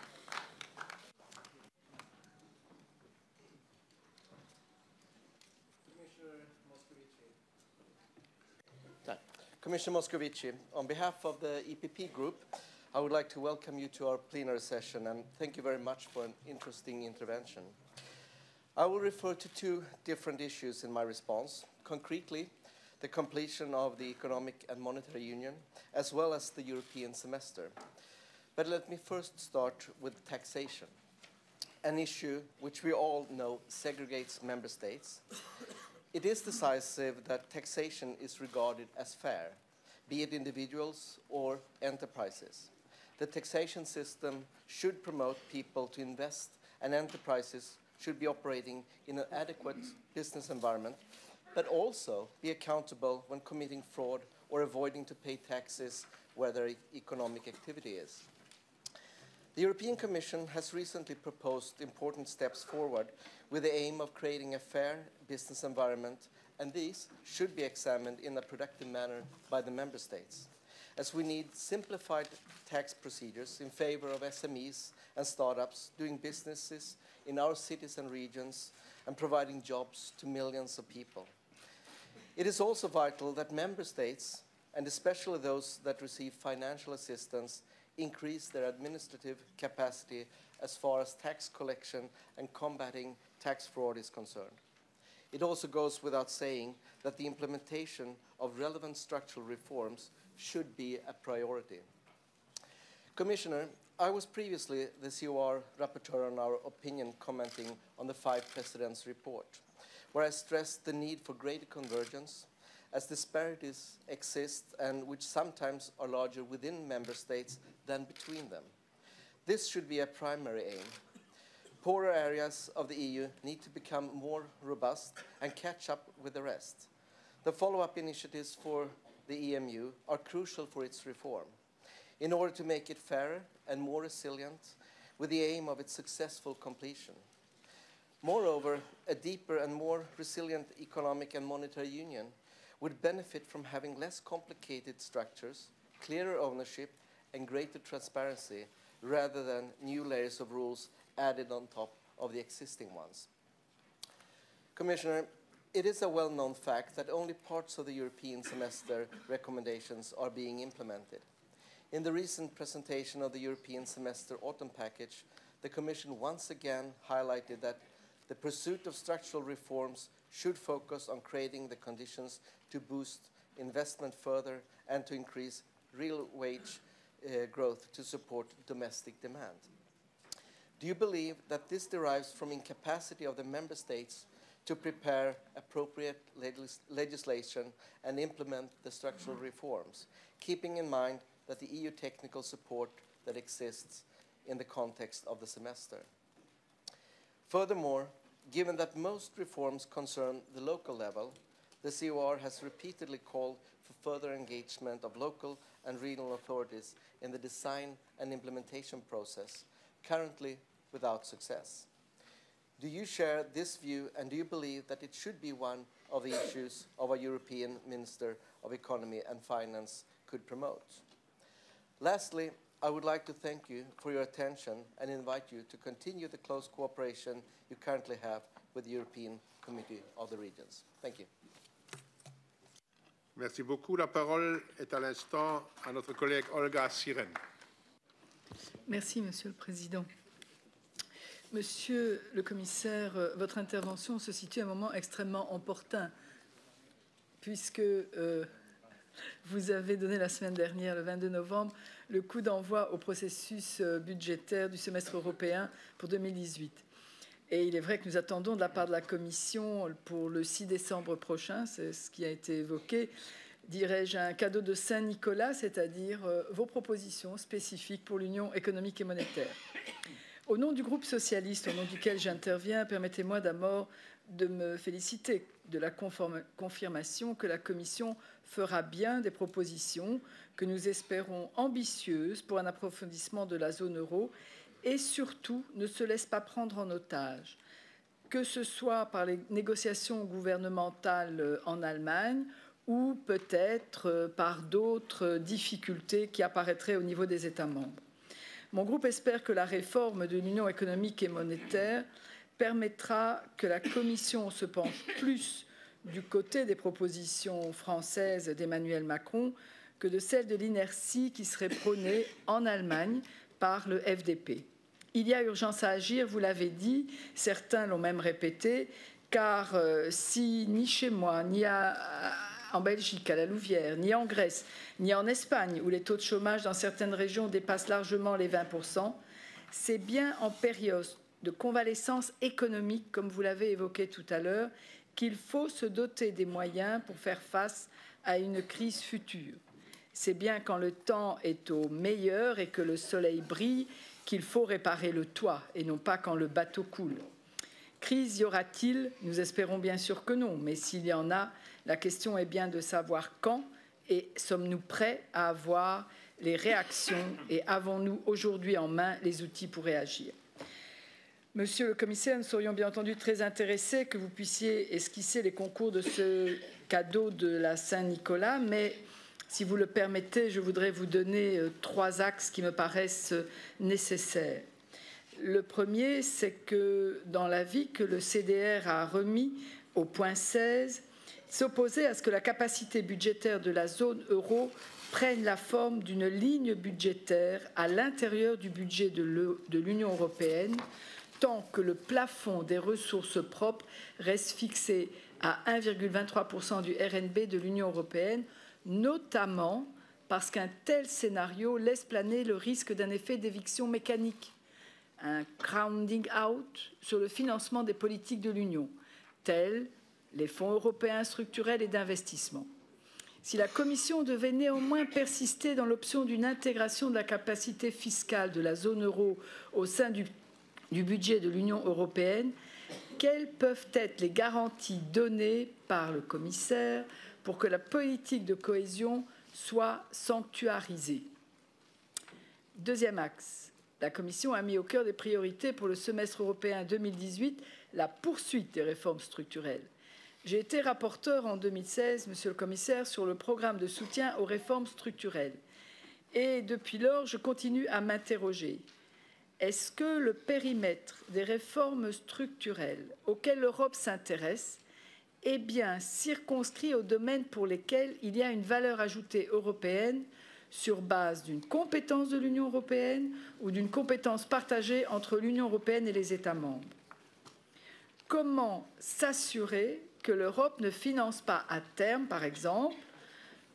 Speaker 4: Commissioner Moscovici, on behalf of the EPP Group, I would like to welcome you to our plenary session and thank you very much for an interesting intervention. I will refer to two different issues in my response. Concretely, the completion of the Economic and Monetary Union, as well as the European semester. But let me first start with taxation, an issue which we all know segregates member states. It is decisive that taxation is regarded as fair, be it individuals or enterprises. The taxation system should promote people to invest, and enterprises should be operating in an adequate business environment, but also be accountable when committing fraud or avoiding to pay taxes where their economic activity is. The European Commission has recently proposed important steps forward with the aim of creating a fair business environment, and these should be examined in a productive manner by the member states, as we need simplified tax procedures in favor of SMEs and startups doing businesses in our cities and regions and providing jobs to millions of people. It is also vital that member states, and especially those that receive financial assistance, increase their administrative capacity as far as tax collection and combating tax fraud is concerned. it also goes without saying that the implementation of relevant structural reforms should be a priority. Commissioner, I was previously the COR rapporteur on our opinion commenting on the 5 Presidents' report, where I stressed the need for greater convergence, as disparities exist and which sometimes are larger within member states than between them. This should be a primary aim. Poorer areas of the EU need to become more robust and catch up with the rest. The follow-up initiatives for the EMU are crucial for its reform, in order to make it fairer and more resilient, with the aim of its successful completion. Moreover, a deeper and more resilient economic and monetary union would benefit from having less complicated structures, clearer ownership, and greater transparency, rather than new layers of rules added on top of the existing ones. Commissioner, it is a well-known fact that only parts of the European semester recommendations are being implemented. In the recent presentation of the European semester autumn package, the Commission once again highlighted that the pursuit of structural reforms should focus on creating the conditions to boost investment further and to increase real wage growth to support domestic demand. Do you believe that this derives from incapacity of the member states to prepare appropriate legislation and implement the structural reforms, keeping in mind that the EU technical support that exists in the context of the semester? Furthermore, given that most reforms concern the local level, the COR has repeatedly called for further engagement of local and regional authorities in the design and implementation process, currently without success. Do you share this view, and do you believe that it should be one of the issues of a European Minister of Economy and Finance could promote? Lastly, I would like to thank you for your attention and invite you to continue the close cooperation you currently have with the European Committee of the Regions. Thank you.
Speaker 1: Merci beaucoup. La parole est à l'instant à notre collègue Olga Siren.
Speaker 5: Merci, Monsieur le Président. Monsieur le Commissaire, votre intervention se situe à un moment extrêmement opportun, puisque vous avez donné la semaine dernière, le 22 novembre, le coup d'envoi au processus budgétaire du semestre européen pour 2018. Et il est vrai que nous attendons de la part de la Commission pour le 6 décembre prochain, c'est ce qui a été évoqué, dirais-je, un cadeau de Saint-Nicolas, c'est-à-dire vos propositions spécifiques pour l'Union économique et monétaire. Au nom du groupe socialiste, au nom duquel j'interviens, permettez-moi d'abord de me féliciter de la confirmation que la Commission fera bien des propositions que nous espérons ambitieuses pour un approfondissement de la zone euro et surtout ne se laisse pas prendre en otage, que ce soit par les négociations gouvernementales en Allemagne ou peut-être par d'autres difficultés qui apparaîtraient au niveau des États membres. Mon groupe espère que la réforme de l'Union économique et monétaire permettra que la Commission se penche plus du côté des propositions françaises d'Emmanuel Macron que de celles de l'inertie qui serait prônée en Allemagne par le FDP. Il y a urgence à agir, vous l'avez dit, certains l'ont même répété, car si ni chez moi, ni en Belgique, à la Louvière, ni en Grèce, ni en Espagne, où les taux de chômage dans certaines régions dépassent largement les 20%, c'est bien en période de convalescence économique, comme vous l'avez évoqué tout à l'heure, qu'il faut se doter des moyens pour faire face à une crise future. C'est bien quand le temps est au meilleur et que le soleil brille qu'il faut réparer le toit, et non pas quand le bateau coule. Crise y aura-t-il? Nous espérons bien sûr que non, mais s'il y en a, la question est bien de savoir quand et sommes-nous prêts à avoir les réactions et avons-nous aujourd'hui en main les outils pour réagir? Monsieur le Commissaire, nous serions bien entendu très intéressés que vous puissiez esquisser les contours de ce cadeau de la Saint-Nicolas, mais si vous le permettez, je voudrais vous donner 3 axes qui me paraissent nécessaires. Le premier, c'est que dans l'avis que le CDR a remis au point 16, s'opposer à ce que la capacité budgétaire de la zone euro prenne la forme d'une ligne budgétaire à l'intérieur du budget de l'Union européenne, tant que le plafond des ressources propres reste fixé à 1,23% du RNB de l'Union européenne, notamment parce qu'un tel scénario laisse planer le risque d'un effet d'éviction mécanique, un crowding out sur le financement des politiques de l'Union, tels les fonds européens structurels et d'investissement. Si la Commission devait néanmoins persister dans l'option d'une intégration de la capacité fiscale de la zone euro au sein du budget de l'Union européenne, quelles peuvent être les garanties données par le commissaire pour que la politique de cohésion soit sanctuarisée? Deuxième axe, la Commission a mis au cœur des priorités pour le semestre européen 2018 la poursuite des réformes structurelles. J'ai été rapporteur en 2016, Monsieur le Commissaire, sur le programme de soutien aux réformes structurelles. Et depuis lors, je continue à m'interroger. Est-ce que le périmètre des réformes structurelles auxquelles l'Europe s'intéresse est bien circonscrit aux domaines pour lesquels il y a une valeur ajoutée européenne sur base d'une compétence de l'Union européenne ou d'une compétence partagée entre l'Union européenne et les États membres? Comment s'assurer que l'Europe ne finance pas à terme, par exemple,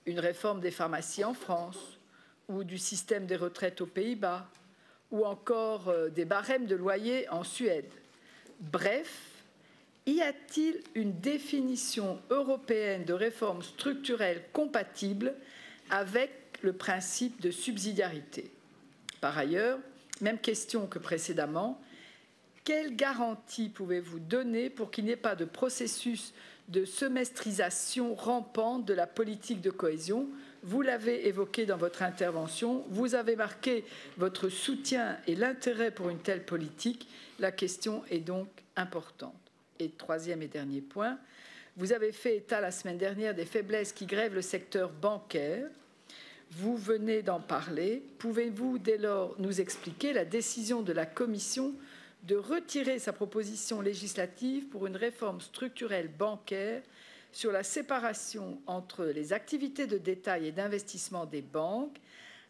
Speaker 5: une réforme des pharmacies en France ou du système des retraites aux Pays-Bas ou encore des barèmes de loyer en Suède? Bref, y a-t-il une définition européenne de réforme structurelle compatible avec le principe de subsidiarité? Par ailleurs, même question que précédemment, quelles garanties pouvez-vous donner pour qu'il n'y ait pas de processus de semestrisation rampante de la politique de cohésion? Vous l'avez évoqué dans votre intervention, vous avez marqué votre soutien et l'intérêt pour une telle politique. La question est donc importante. Et troisième et dernier point, vous avez fait état la semaine dernière des faiblesses qui grèvent le secteur bancaire. Vous venez d'en parler. Pouvez-vous dès lors nous expliquer la décision de la Commission de retirer sa proposition législative pour une réforme structurelle bancaire sur la séparation entre les activités de détail et d'investissement des banques,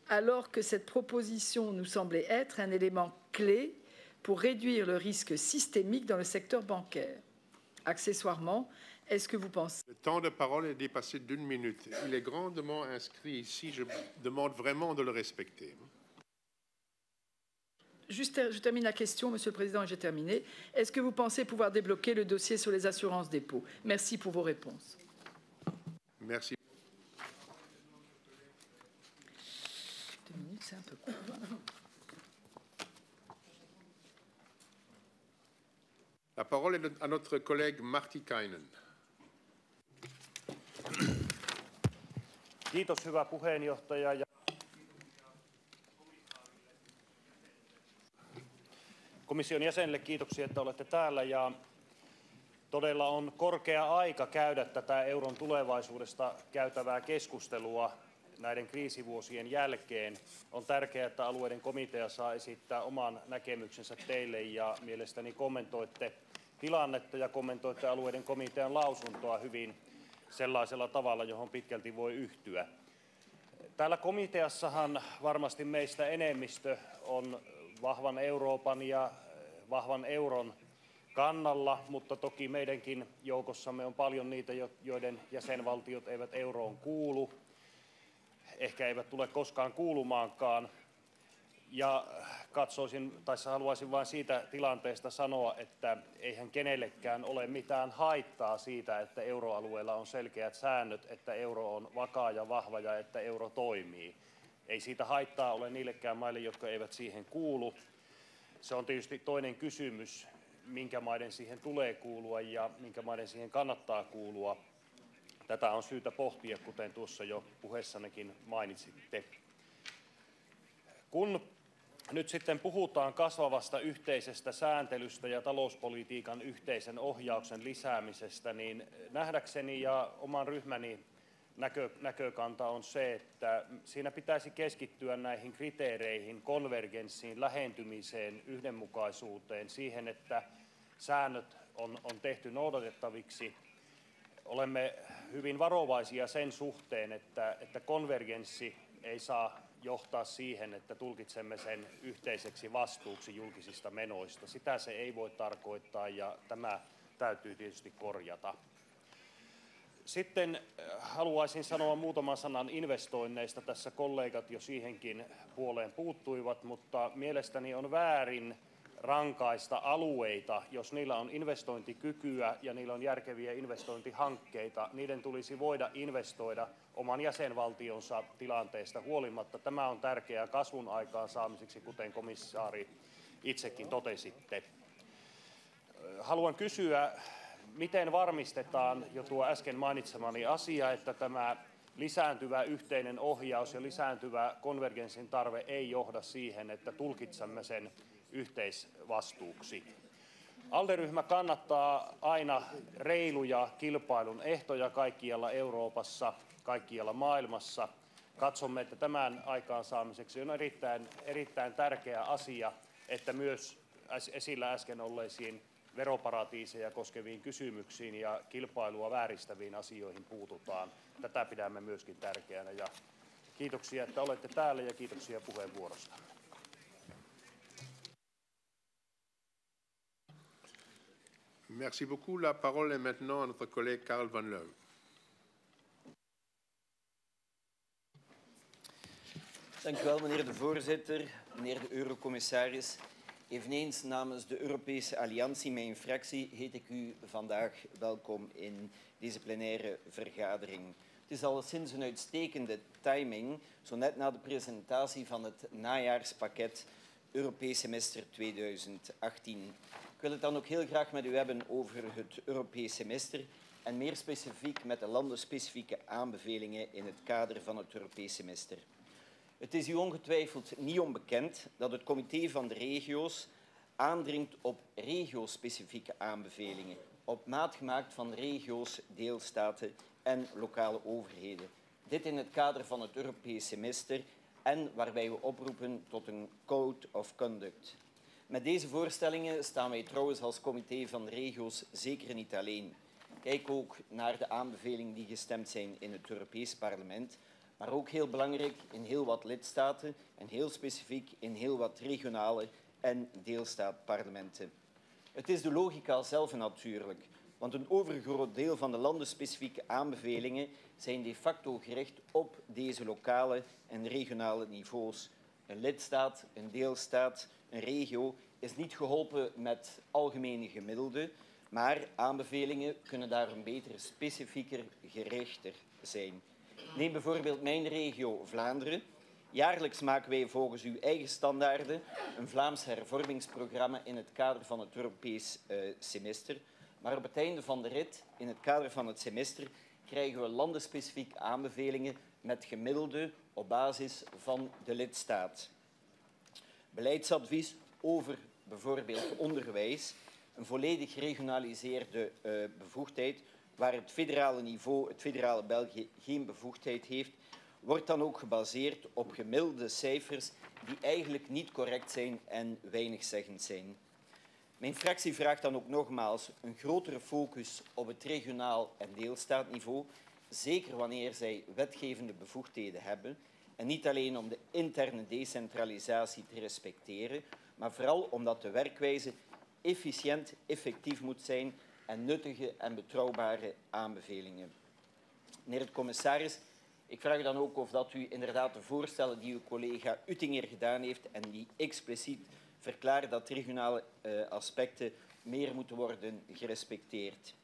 Speaker 5: alors que cette proposition nous semblait être un élément clé pour réduire le risque systémique dans le secteur bancaire? Accessoirement, est-ce que vous pensez...
Speaker 1: Le temps de parole est dépassé d'1 minute. Il est grandement inscrit ici. Je demande vraiment de le respecter.
Speaker 5: Juste, je termine la question, Monsieur le Président, et j'ai terminé. Est-ce que vous pensez pouvoir débloquer le dossier sur les assurances dépôts? Merci pour vos réponses.
Speaker 1: Merci.
Speaker 5: 2 minutes, c'est un peu court.
Speaker 1: La parole est à notre collègue Martikainen.
Speaker 6: Kiitos, hyvä puheenjohtaja. Komission jäsenille kiitoksia, että olette täällä, ja todella on korkea aika käydä tätä euron tulevaisuudesta käytävää keskustelua näiden kriisivuosien jälkeen. On tärkeää, että alueiden komitea saa esittää oman näkemyksensä teille, ja mielestäni kommentoitte tilannetta ja kommentoitte alueiden komitean lausuntoa hyvin sellaisella tavalla, johon pitkälti voi yhtyä. Täällä komiteassahan varmasti meistä enemmistö on vahvan Euroopan ja vahvan euron kannalla, mutta toki meidänkin joukossamme on paljon niitä, joiden jäsenvaltiot eivät euroon kuulu, ehkä eivät tule koskaan kuulumaankaan. Ja haluaisin vain siitä tilanteesta sanoa, että eihän kenellekään ole mitään haittaa siitä, että euroalueella on selkeät säännöt, että euro on vakaa ja vahva ja että euro toimii. Ei siitä haittaa ole niillekään maille, jotka eivät siihen kuulu. Se on tietysti toinen kysymys, minkä maiden siihen tulee kuulua ja minkä maiden siihen kannattaa kuulua. Tätä on syytä pohtia, kuten tuossa jo puheessannekin mainitsitte. Kun nyt sitten puhutaan kasvavasta yhteisestä sääntelystä ja talouspolitiikan yhteisen ohjauksen lisäämisestä, niin nähdäkseni ja oman ryhmäni näkökanta on se, että siinä pitäisi keskittyä näihin kriteereihin, konvergenssiin, lähentymiseen, yhdenmukaisuuteen, siihen, että säännöt on tehty noudatettaviksi. Olemme hyvin varovaisia sen suhteen, että konvergenssi ei saa johtaa siihen, että tulkitsemme sen yhteiseksi vastuuksi julkisista menoista. Sitä se ei voi tarkoittaa ja tämä täytyy tietysti korjata. Sitten haluaisin sanoa muutaman sanan investoinneista. Tässä kollegat jo siihenkin puoleen puuttuivat, mutta mielestäni on väärin rankaista alueita, jos niillä on investointikykyä ja niillä on järkeviä investointihankkeita. Niiden tulisi voida investoida oman jäsenvaltionsa tilanteesta huolimatta. Tämä on tärkeää kasvun aikaansaamiseksi, kuten komissaari itsekin totesitte. Haluan kysyä, miten varmistetaan jo tuo äsken mainitsemani asia, että tämä lisääntyvä yhteinen ohjaus ja lisääntyvä konvergenssin tarve ei johda siihen, että tulkitsemme sen yhteisvastuuksi. ALDE-ryhmä kannattaa aina reiluja kilpailun ehtoja kaikkialla Euroopassa, kaikkialla maailmassa. Katsomme, että tämän aikaansaamiseksi on erittäin tärkeä asia, että myös esillä äsken olleisiin veroparatiiseja koskeviin kysymyksiin ja kilpailua vääristäviin asioihin puututaan. Tätä pidämme myöskin tärkeänä ja kiitoksia, että olette täällä ja kiitoksia puheenvuorosta.
Speaker 1: Merci beaucoup. La parole est maintenant à notre collègue Karel van Loo.
Speaker 7: Dank u wel, meneer de voorzitter, meneer de eurocommissaris. Eveneens namens de Europese Alliantie, mijn fractie, heet ik u vandaag welkom in deze plenaire vergadering. Het is alleszins een uitstekende timing, zo net na de presentatie van het najaarspakket Europees semester 2018. Ik wil het dan ook heel graag met u hebben over het Europees semester en meer specifiek met de landenspecifieke aanbevelingen in het kader van het Europees semester. Het is u ongetwijfeld niet onbekend dat het Comité van de Regio's aandringt op regiospecifieke aanbevelingen, op maat gemaakt van regio's, deelstaten en lokale overheden. Dit in het kader van het Europees semester en waarbij we oproepen tot een Code of Conduct. Met deze voorstellingen staan wij trouwens als Comité van de Regio's zeker niet alleen. Kijk ook naar de aanbevelingen die gestemd zijn in het Europees Parlement, maar ook heel belangrijk in heel wat lidstaten en heel specifiek in heel wat regionale en deelstaatparlementen. Het is de logica zelf natuurlijk, want een overgroot deel van de landenspecifieke aanbevelingen zijn de facto gericht op deze lokale en regionale niveaus. Een lidstaat, een deelstaat, een regio is niet geholpen met algemene gemiddelden, maar aanbevelingen kunnen daarom beter specifieker, gerichter zijn. Neem bijvoorbeeld mijn regio Vlaanderen. Jaarlijks maken wij volgens uw eigen standaarden een Vlaams hervormingsprogramma in het kader van het Europees semester. Maar op het einde van de rit, in het kader van het semester, krijgen we landenspecifieke aanbevelingen met gemiddelden op basis van de lidstaat. Beleidsadvies over bijvoorbeeld onderwijs, een volledig geregionaliseerde bevoegdheid, waar het federale niveau, het federale België, geen bevoegdheid heeft, wordt dan ook gebaseerd op gemiddelde cijfers die eigenlijk niet correct zijn en weinigzeggend zijn. Mijn fractie vraagt dan ook nogmaals een grotere focus op het regionaal en deelstaatniveau, zeker wanneer zij wetgevende bevoegdheden hebben, en niet alleen om de interne decentralisatie te respecteren, maar vooral omdat de werkwijze efficiënt, effectief moet zijn en nuttige en betrouwbare aanbevelingen. Meneer de commissaris, ik vraag u dan ook of dat u inderdaad de voorstellen die uw collega Uttinger gedaan heeft en die expliciet verklaren dat regionale aspecten meer moeten worden gerespecteerd.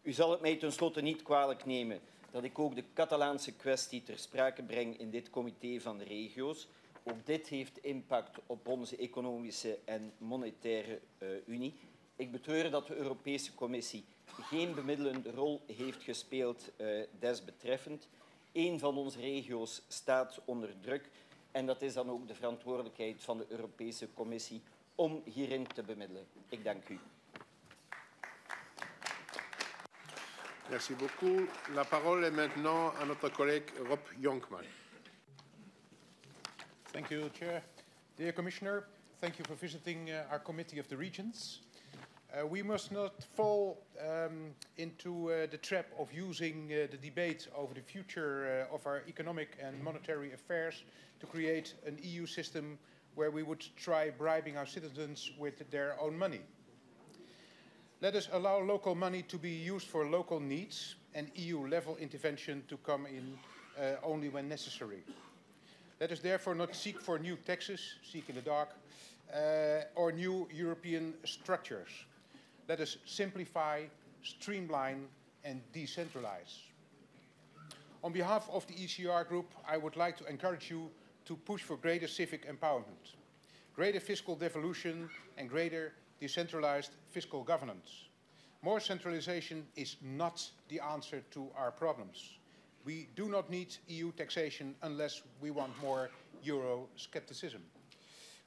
Speaker 7: U zal het mij tenslotte niet kwalijk nemen dat ik ook de Catalaanse kwestie ter sprake breng in dit comité van de regio's. Ook dit heeft impact op onze economische en monetaire unie. Ik betreur dat de Europese Commissie geen bemiddelende rol heeft gespeeld desbetreffend. Eén van onze regio's staat onder druk en dat is dan ook de verantwoordelijkheid van de Europese Commissie om hierin te bemiddelen. Ik dank u.
Speaker 1: Merci beaucoup. La parole est maintenant à notre collègue Rob Jonkman.
Speaker 8: Thank you, Chair. Dear Commissioner, thank you for visiting our Committee of the Regions. We must not fall into the trap of using the debate over the future of our economic and monetary affairs to create an EU system where we would try bribing our citizens with their own money. Let us allow local money to be used for local needs and EU-level intervention to come in only when necessary. Let us therefore not seek for new taxes, seek in the dark, or new European structures. Let us simplify, streamline, and decentralize. On behalf of the ECR Group, I would like to encourage you to push for greater civic empowerment, greater fiscal devolution, and greater decentralized fiscal governance. More centralization is not the answer to our problems. We do not need EU taxation unless we want more Euro-skepticism.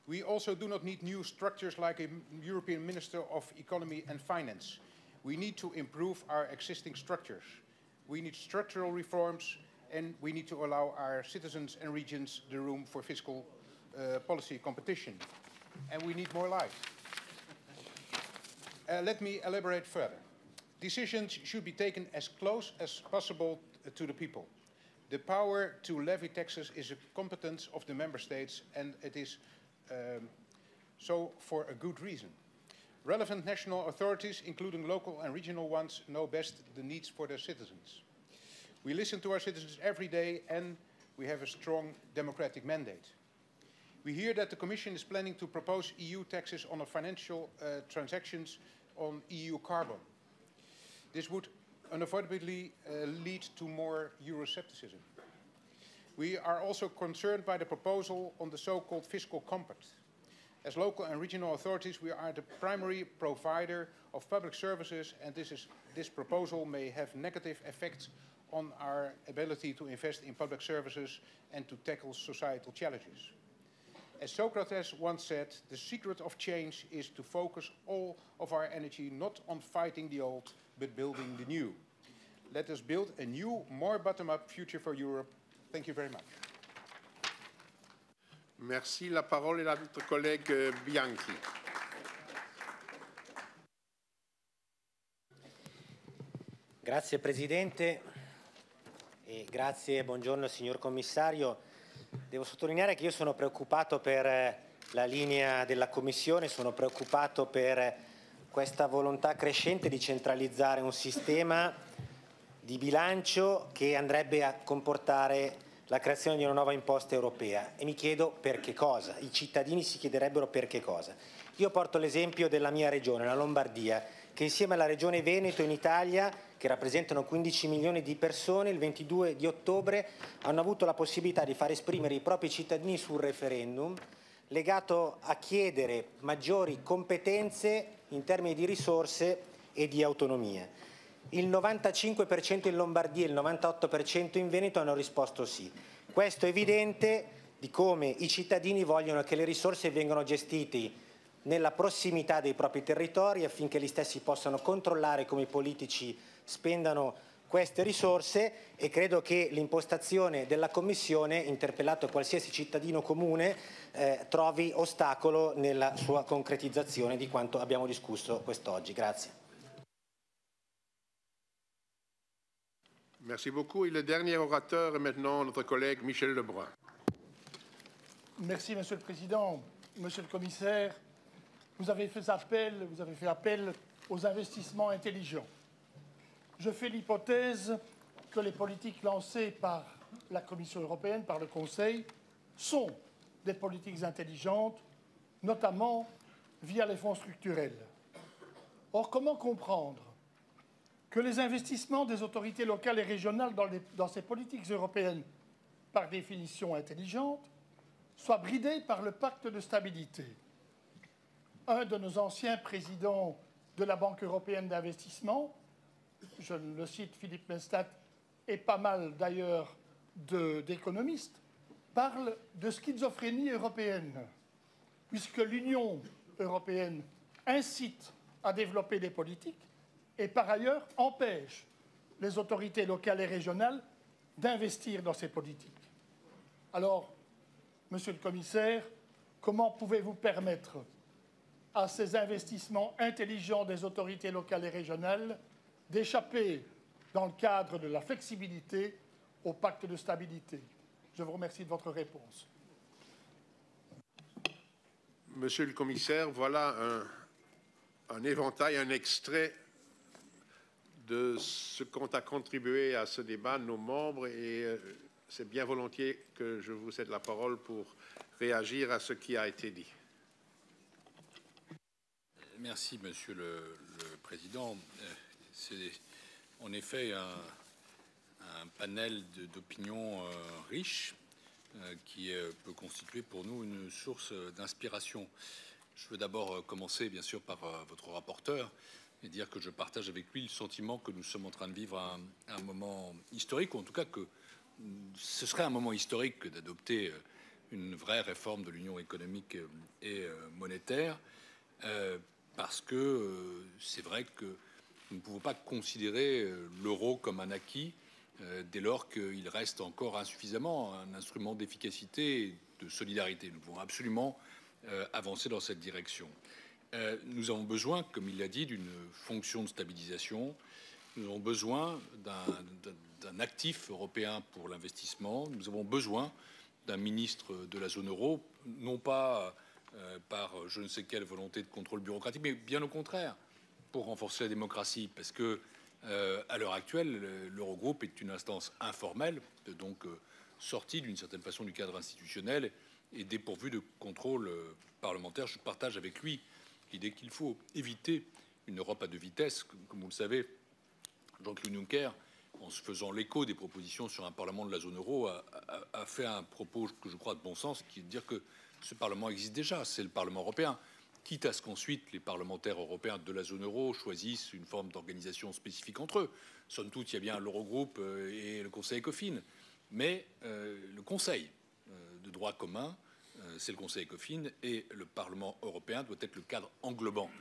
Speaker 8: We also do not need new structures like a European Minister of Economy and Finance. We need to improve our existing structures. We need structural reforms, and we need to allow our citizens and regions the room for fiscal policy competition. And we need more life. Let me elaborate further. Decisions should be taken as close as possible to the people. The power to levy taxes is a competence of the member states, and it is so for a good reason. Relevant national authorities, including local and regional ones, know best the needs for their citizens. We listen to our citizens every day, and we have a strong democratic mandate. We hear that the Commission is planning to propose EU taxes on financial transactions on EU carbon. This would unavoidably lead to more Euroscepticism. We are also concerned by the proposal on the so-called fiscal compact. As local and regional authorities, we are the primary provider of public services, and this proposal may have negative effects on our ability to invest in public services and to tackle societal challenges. As Socrates once said, the secret of change is to focus all of our energy not on fighting the old, but building the new. Let us build a new, more bottom-up future for Europe. Thank you very much.
Speaker 1: Merci. La parole est à notre collègue Bianchi.
Speaker 9: Grazie Presidente e grazie, buongiorno signor Commissario. Devo sottolineare che io sono preoccupato per la linea della Commissione, sono preoccupato per questa volontà crescente di centralizzare un sistema di bilancio che andrebbe a comportare la creazione di una nuova imposta europea, e mi chiedo per che cosa. I cittadini si chiederebbero per che cosa. Io porto l'esempio della mia regione, la Lombardia, che insieme alla regione Veneto in Italia, che rappresentano 15 milioni di persone, il 22 di ottobre hanno avuto la possibilità di far esprimere i propri cittadini sul referendum legato a chiedere maggiori competenze in termini di risorse e di autonomia. Il 95% in Lombardia e il 98% in Veneto hanno risposto sì. Questo è evidente di come i cittadini vogliono che le risorse vengano gestite nella prossimità dei propri territori affinché gli stessi possano controllare come i politici spendano queste risorse, e credo che l'impostazione della Commissione, interpellato qualsiasi cittadino comune, trovi ostacolo nella sua concretizzazione di quanto abbiamo discusso quest'oggi. Grazie.
Speaker 1: Merci beaucoup. Et le dernier orateur est maintenant notre collègue Michel Lebrun.
Speaker 10: Merci, Monsieur le Président. Monsieur le Commissaire, vous avez fait appel aux investissements intelligents. Je fais l'hypothèse que les politiques lancées par la Commission européenne, par le Conseil, sont des politiques intelligentes, notamment via les fonds structurels. Or, comment comprendre que les investissements des autorités locales et régionales dans ces politiques européennes, par définition intelligentes, soient bridés par le pacte de stabilité? Un de nos anciens présidents de la Banque européenne d'investissement, je le cite, Philippe Mestat, et pas mal d'ailleurs d'économistes, parle de schizophrénie européenne, puisque l'Union européenne incite à développer des politiques et par ailleurs empêche les autorités locales et régionales d'investir dans ces politiques. Alors, Monsieur le Commissaire, comment pouvez-vous permettre à ces investissements intelligents des autorités locales et régionales d'échapper, dans le cadre de la flexibilité, au pacte de stabilité? Je vous remercie de votre réponse.
Speaker 1: Monsieur le commissaire, voilà un éventail, un extrait de ce qu'ont à contribuer à ce débat nos membres et c'est bien volontiers que je vous cède la parole pour réagir à ce qui a été dit.
Speaker 2: Merci, Monsieur le Président. C'est en effet un panel d'opinions riche qui peut constituer pour nous une source d'inspiration. Je veux d'abord commencer, bien sûr, par votre rapporteur et dire que je partage avec lui le sentiment que nous sommes en train de vivre un moment historique, ou en tout cas que ce serait un moment historique que d'adopter une vraie réforme de l'Union économique et monétaire, parce que c'est vrai que nous ne pouvons pas considérer l'euro comme un acquis dès lors qu'il reste encore insuffisamment un instrument d'efficacité et de solidarité. Nous devons absolument avancer dans cette direction. Nous avons besoin, comme il l'a dit, d'une fonction de stabilisation. Nous avons besoin d'un actif européen pour l'investissement. Nous avons besoin d'un ministre de la zone euro, non pas par je ne sais quelle volonté de contrôle bureaucratique, mais bien au contraire, pour renforcer la démocratie, parce que à l'heure actuelle, l'Eurogroupe est une instance informelle, donc sortie d'une certaine façon du cadre institutionnel et dépourvue de contrôle parlementaire. Je partage avec lui l'idée qu'il faut éviter une Europe à deux vitesses. Comme vous le savez, Jean-Claude Juncker, en se faisant l'écho des propositions sur un Parlement de la zone euro, a fait un propos que je crois de bon sens, qui est de dire que ce Parlement existe déjà, c'est le Parlement européen, quitte à ce qu'ensuite les parlementaires européens de la zone euro choisissent une forme d'organisation spécifique entre eux. Somme toute, il y a bien l'Eurogroupe et le Conseil ECOFIN, mais le Conseil de droit commun, c'est le Conseil ECOFIN, et le Parlement européen doit être le cadre englobant.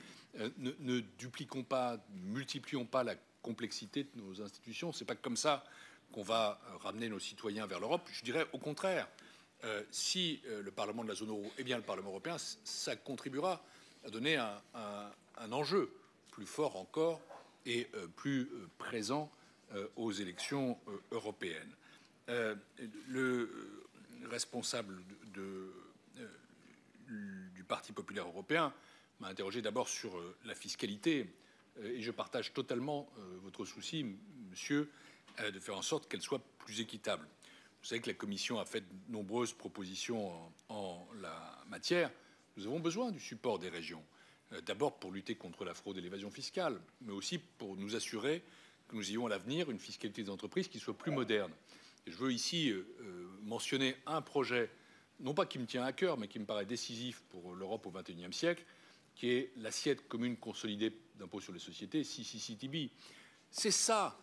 Speaker 2: Ne dupliquons pas, multiplions pas la complexité de nos institutions. C'est pas comme ça qu'on va ramener nos citoyens vers l'Europe. Je dirais au contraire, si le Parlement de la zone euro est bien le Parlement européen, ça contribuera à donner un enjeu plus fort encore et plus présent aux élections européennes. Le responsable du Parti populaire européen m'a interrogé d'abord sur la fiscalité et je partage totalement votre souci, monsieur, de faire en sorte qu'elle soit plus équitable. Vous savez que la Commission a fait de nombreuses propositions en la matière. Nous avons besoin du support des régions, d'abord pour lutter contre la fraude et l'évasion fiscale, mais aussi pour nous assurer que nous ayons à l'avenir une fiscalité des entreprises qui soit plus moderne. Et je veux ici mentionner un projet, non pas qui me tient à cœur, mais qui me paraît décisif pour l'Europe au XXIe siècle, qui est l'assiette commune consolidée d'impôt sur les sociétés, CCCTB. C'est ça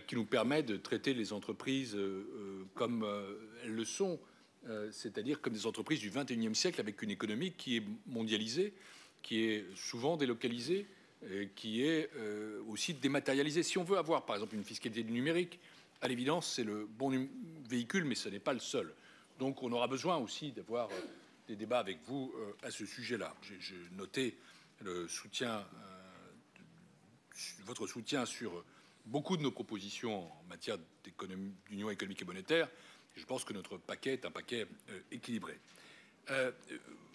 Speaker 2: qui nous permet de traiter les entreprises comme elles le sont, c'est-à-dire comme des entreprises du XXIe siècle avec une économie qui est mondialisée, qui est souvent délocalisée, qui est aussi dématérialisée. Si on veut avoir, par exemple, une fiscalité du numérique, à l'évidence, c'est le bon véhicule, mais ce n'est pas le seul. Donc, on aura besoin aussi d'avoir des débats avec vous à ce sujet-là. J'ai noté le soutien, votre soutien sur beaucoup de nos propositions en matière d'union économique et monétaire. Je pense que notre paquet est un paquet équilibré.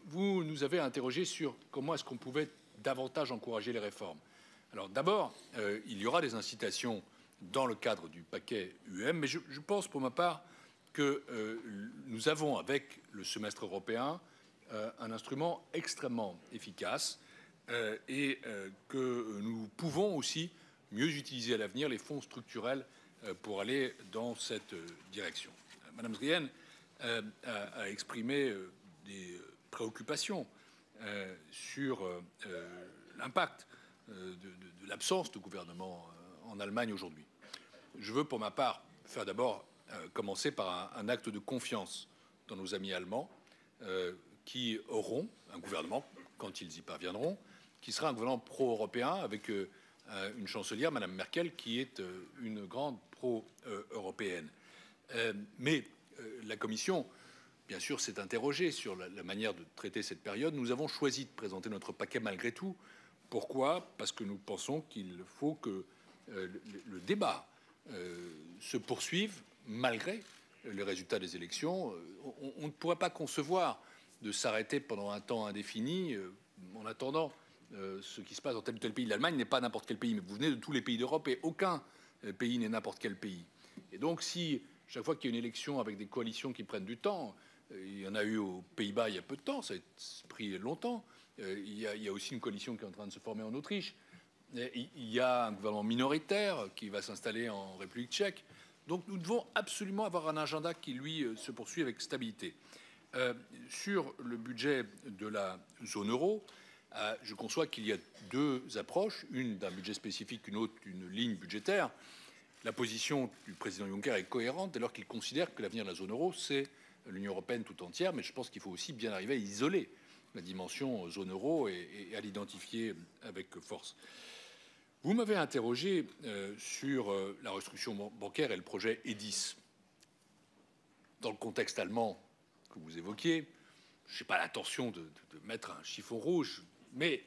Speaker 2: Vous nous avez interrogé sur comment est-ce qu'on pouvait davantage encourager les réformes. Alors d'abord, il y aura des incitations dans le cadre du paquet UM, mais je pense pour ma part que nous avons avec le semestre européen un instrument extrêmement efficace et que nous pouvons aussi mieux utiliser à l'avenir les fonds structurels pour aller dans cette direction. Madame Zrienne a exprimé des préoccupations sur l'impact de l'absence de gouvernement en Allemagne aujourd'hui. Je veux pour ma part faire d'abord commencer par un acte de confiance dans nos amis allemands qui auront un gouvernement, quand ils y parviendront, qui sera un gouvernement pro-européen avec une chancelière, Madame Merkel, qui est une grande pro-européenne. Mais la Commission bien sûr, s'est interrogé sur la manière de traiter cette période. Nous avons choisi de présenter notre paquet malgré tout. Pourquoi? Parce que nous pensons qu'il faut que le débat se poursuive malgré les résultats des élections. On ne pourrait pas concevoir de s'arrêter pendant un temps indéfini en attendant ce qui se passe dans tel ou tel pays. L'Allemagne n'est pas n'importe quel pays, mais vous venez de tous les pays d'Europe et aucun pays n'est n'importe quel pays. Et donc, si chaque fois qu'il y a une élection avec des coalitions qui prennent du temps, il y en a eu aux Pays-Bas il y a peu de temps, ça a pris longtemps. Il y a aussi une coalition qui est en train de se former en Autriche. Il y a un gouvernement minoritaire qui va s'installer en République tchèque. Donc nous devons absolument avoir un agenda qui, lui, se poursuit avec stabilité. Sur le budget de la zone euro, je conçois qu'il y a deux approches, une d'un budget spécifique, une autre d'une ligne budgétaire. La position du président Juncker est cohérente dès lors qu'il considère que l'avenir de la zone euro, c'est l'Union européenne tout entière, mais je pense qu'il faut aussi bien arriver à isoler la dimension zone euro et à l'identifier avec force. Vous m'avez interrogé sur la restructuration bancaire et le projet EDIS. Dans le contexte allemand que vous évoquiez, je n'ai pas l'intention de mettre un chiffon rouge, mais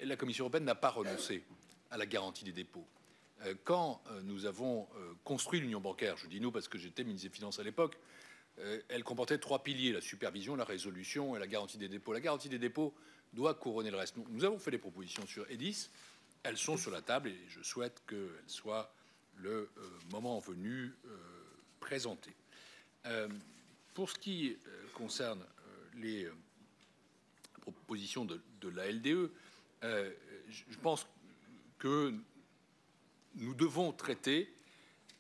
Speaker 2: la Commission européenne n'a pas renoncé à la garantie des dépôts. Quand nous avons construit l'union bancaire, je dis nous parce que j'étais ministre des Finances à l'époque, elle comportait trois piliers: la supervision, la résolution et la garantie des dépôts. La garantie des dépôts doit couronner le reste. Nous avons fait des propositions sur EDIS. Elles sont sur la table et je souhaite qu'elles soient le moment venu présentées. Pour ce qui concerne les propositions de la LDE, je pense que nous devons traiter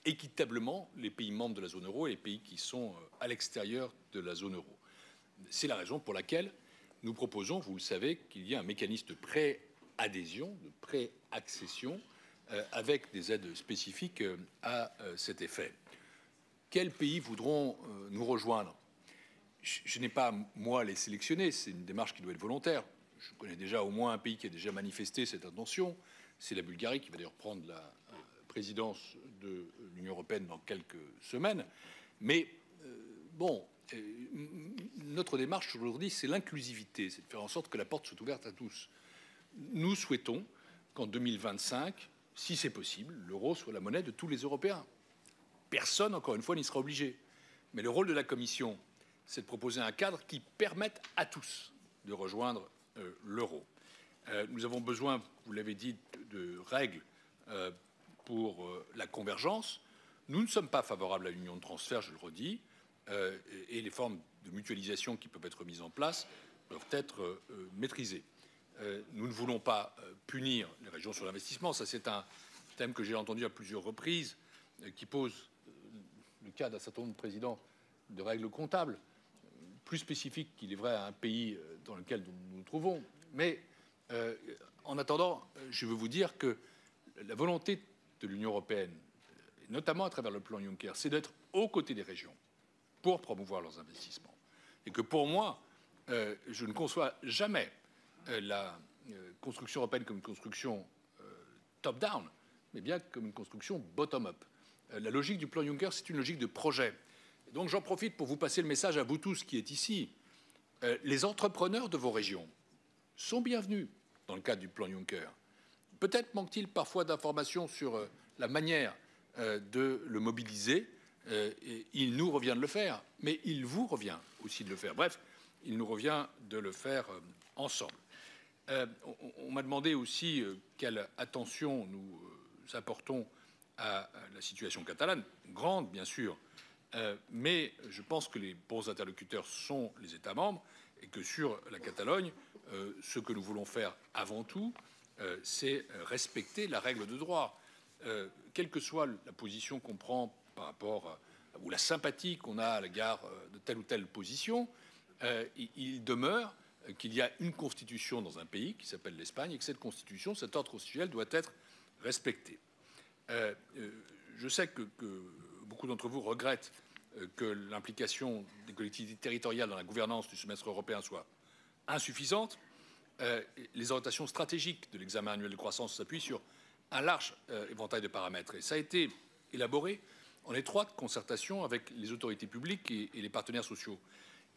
Speaker 2: équitablement les pays membres de la zone euro et les pays qui sont à l'extérieur de la zone euro. C'est la raison pour laquelle nous proposons, vous le savez, qu'il y ait un mécanisme de pré-adhésion, de pré-accession, avec des aides spécifiques à cet effet. Quels pays voudront nous rejoindre? Je n'ai pas, moi, à les sélectionner. C'est une démarche qui doit être volontaire. Je connais déjà au moins un pays qui a déjà manifesté cette intention. C'est la Bulgarie, qui va d'ailleurs prendre la présidence de l'Union européenne dans quelques semaines. Mais bon, notre démarche aujourd'hui, c'est l'inclusivité, c'est de faire en sorte que la porte soit ouverte à tous. Nous souhaitons qu'en 2025, si c'est possible, l'euro soit la monnaie de tous les Européens. Personne, encore une fois, n'y sera obligé. Mais le rôle de la Commission, c'est de proposer un cadre qui permette à tous de rejoindre l'euro. Nous avons besoin, vous l'avez dit, de règles pour la convergence. Nous ne sommes pas favorables à l'union de transfert, je le redis, et les formes de mutualisation qui peuvent être mises en place doivent être maîtrisées. Nous ne voulons pas punir les régions sur l'investissement. Ça, c'est un thème que j'ai entendu à plusieurs reprises, qui pose le cas d'un certain nombre de présidents de règles comptables, plus spécifiques qu'il est vrai à un pays dans lequel nous nous trouvons. Mais en attendant, je veux vous dire que la volonté de l'Union européenne, notamment à travers le plan Juncker, c'est d'être aux côtés des régions pour promouvoir leurs investissements. Et que pour moi, je ne conçois jamais la construction européenne comme une construction top-down, mais bien comme une construction bottom-up. La logique du plan Juncker, c'est une logique de projet. Et donc j'en profite pour vous passer le message à vous tous qui êtes ici. Les entrepreneurs de vos régions sont bienvenus dans le cadre du plan Juncker. Peut-être manque-t-il parfois d'informations sur la manière de le mobiliser. Il nous revient de le faire, mais il vous revient aussi de le faire. Bref, il nous revient de le faire ensemble. On m'a demandé aussi quelle attention nous apportons à la situation catalane, grande bien sûr, mais je pense que les bons interlocuteurs sont les États membres et que sur la Catalogne, ce que nous voulons faire avant tout, c'est respecter la règle de droit. Quelle que soit la position qu'on prend par rapport ou la sympathie qu'on a à l'égard de telle ou telle position, il demeure qu'il y a une constitution dans un pays qui s'appelle l'Espagne et que cette constitution, cet ordre constitutionnel doit être respecté. Je sais que beaucoup d'entre vous regrettent que l'implication des collectivités territoriales dans la gouvernance du semestre européen soit insuffisante. Les orientations stratégiques de l'examen annuel de croissance s'appuient sur un large éventail de paramètres et ça a été élaboré en étroite concertation avec les autorités publiques et les partenaires sociaux.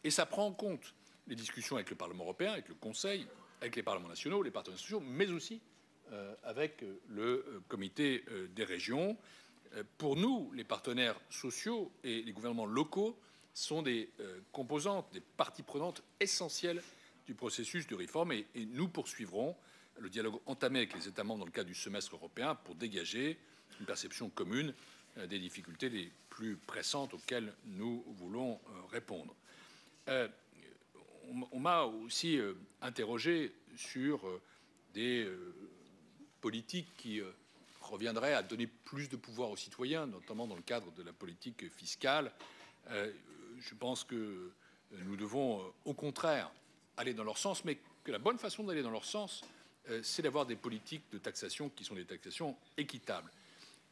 Speaker 2: Et ça prend en compte les discussions avec le Parlement européen, avec le Conseil, avec les parlements nationaux, les partenaires sociaux, mais aussi avec le comité des régions. Pour nous, les partenaires sociaux et les gouvernements locaux sont des composantes, des parties prenantes essentielles du processus de réforme et nous poursuivrons le dialogue entamé avec les États membres dans le cadre du semestre européen pour dégager une perception commune des difficultés les plus pressantes auxquelles nous voulons répondre. On m'a aussi interrogé sur des politiques qui reviendraient à donner plus de pouvoir aux citoyens, notamment dans le cadre de la politique fiscale. Je pense que nous devons au contraire aller dans leur sens, mais que la bonne façon d'aller dans leur sens, c'est d'avoir des politiques de taxation qui sont des taxations équitables.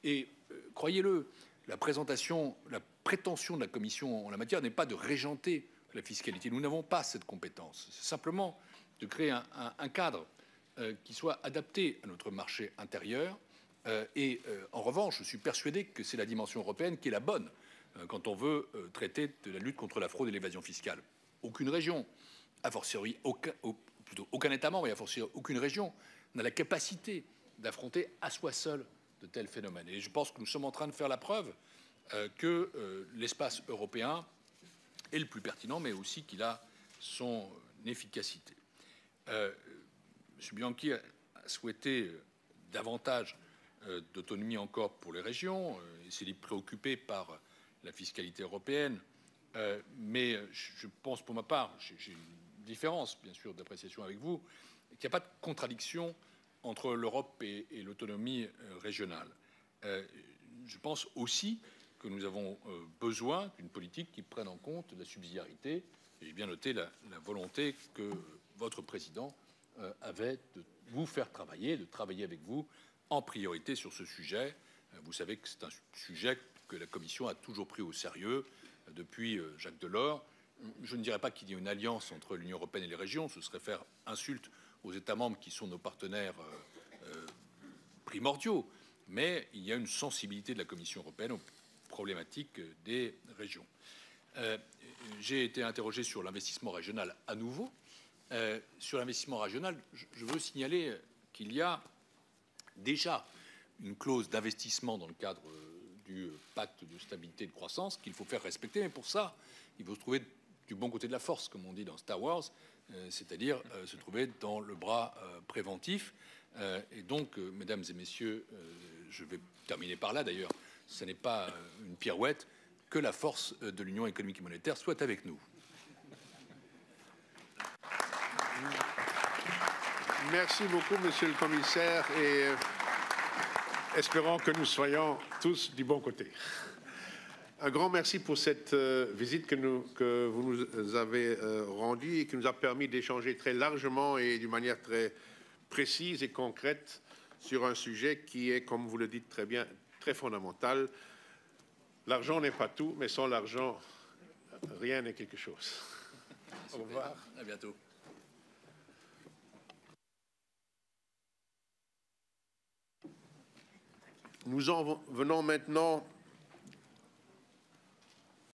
Speaker 2: Et croyez-le, la prétention de la Commission en la matière n'est pas de régenter la fiscalité. Nous n'avons pas cette compétence. C'est simplement de créer un cadre qui soit adapté à notre marché intérieur. En revanche, je suis persuadé que c'est la dimension européenne qui est la bonne quand on veut traiter de la lutte contre la fraude et l'évasion fiscale. Aucune région, a fortiori aucun État membre et a fortiori aucune région n'a la capacité d'affronter à soi seul de tels phénomènes. Et je pense que nous sommes en train de faire la preuve que l'espace européen est le plus pertinent, mais aussi qu'il a son efficacité. M. Bianchi a souhaité davantage d'autonomie encore pour les régions et s'est dit préoccupé par la fiscalité européenne. Mais je pense pour ma part, j'ai une différence bien sûr d'appréciation avec vous, qu'il n'y a pas de contradiction entre l'Europe et l'autonomie régionale. Je pense aussi que nous avons besoin d'une politique qui prenne en compte la subsidiarité. J'ai bien noté la volonté que votre président avait de vous faire travailler, de travailler avec vous en priorité sur ce sujet. Vous savez que c'est un sujet que la Commission a toujours pris au sérieux depuis Jacques Delors. Je ne dirais pas qu'il y ait une alliance entre l'Union européenne et les régions, ce serait faire insulte aux États membres qui sont nos partenaires primordiaux, mais il y a une sensibilité de la Commission européenne aux problématiques des régions. J'ai été interrogé sur l'investissement régional à nouveau. Sur l'investissement régional, je veux signaler qu'il y a déjà une clause d'investissement dans le cadre du pacte de stabilité et de croissance qu'il faut faire respecter, mais pour ça, il faut se trouver du bon côté de la force, comme on dit dans Star Wars, c'est-à-dire se trouver dans le bras préventif. Et donc, mesdames et messieurs, je vais terminer par là d'ailleurs, ce n'est pas une pirouette, que la force de l'Union économique et monétaire soit avec nous.
Speaker 1: Merci beaucoup, Monsieur le Commissaire, et espérons que nous soyons tous du bon côté. Un grand merci pour cette visite que vous nous avez rendue et qui nous a permis d'échanger très largement et d'une manière très précise et concrète sur un sujet qui est, comme vous le dites très bien, très fondamental. L'argent n'est pas tout, mais sans l'argent, rien n'est quelque chose. Au revoir.
Speaker 2: À bientôt.
Speaker 1: Nous en venons maintenant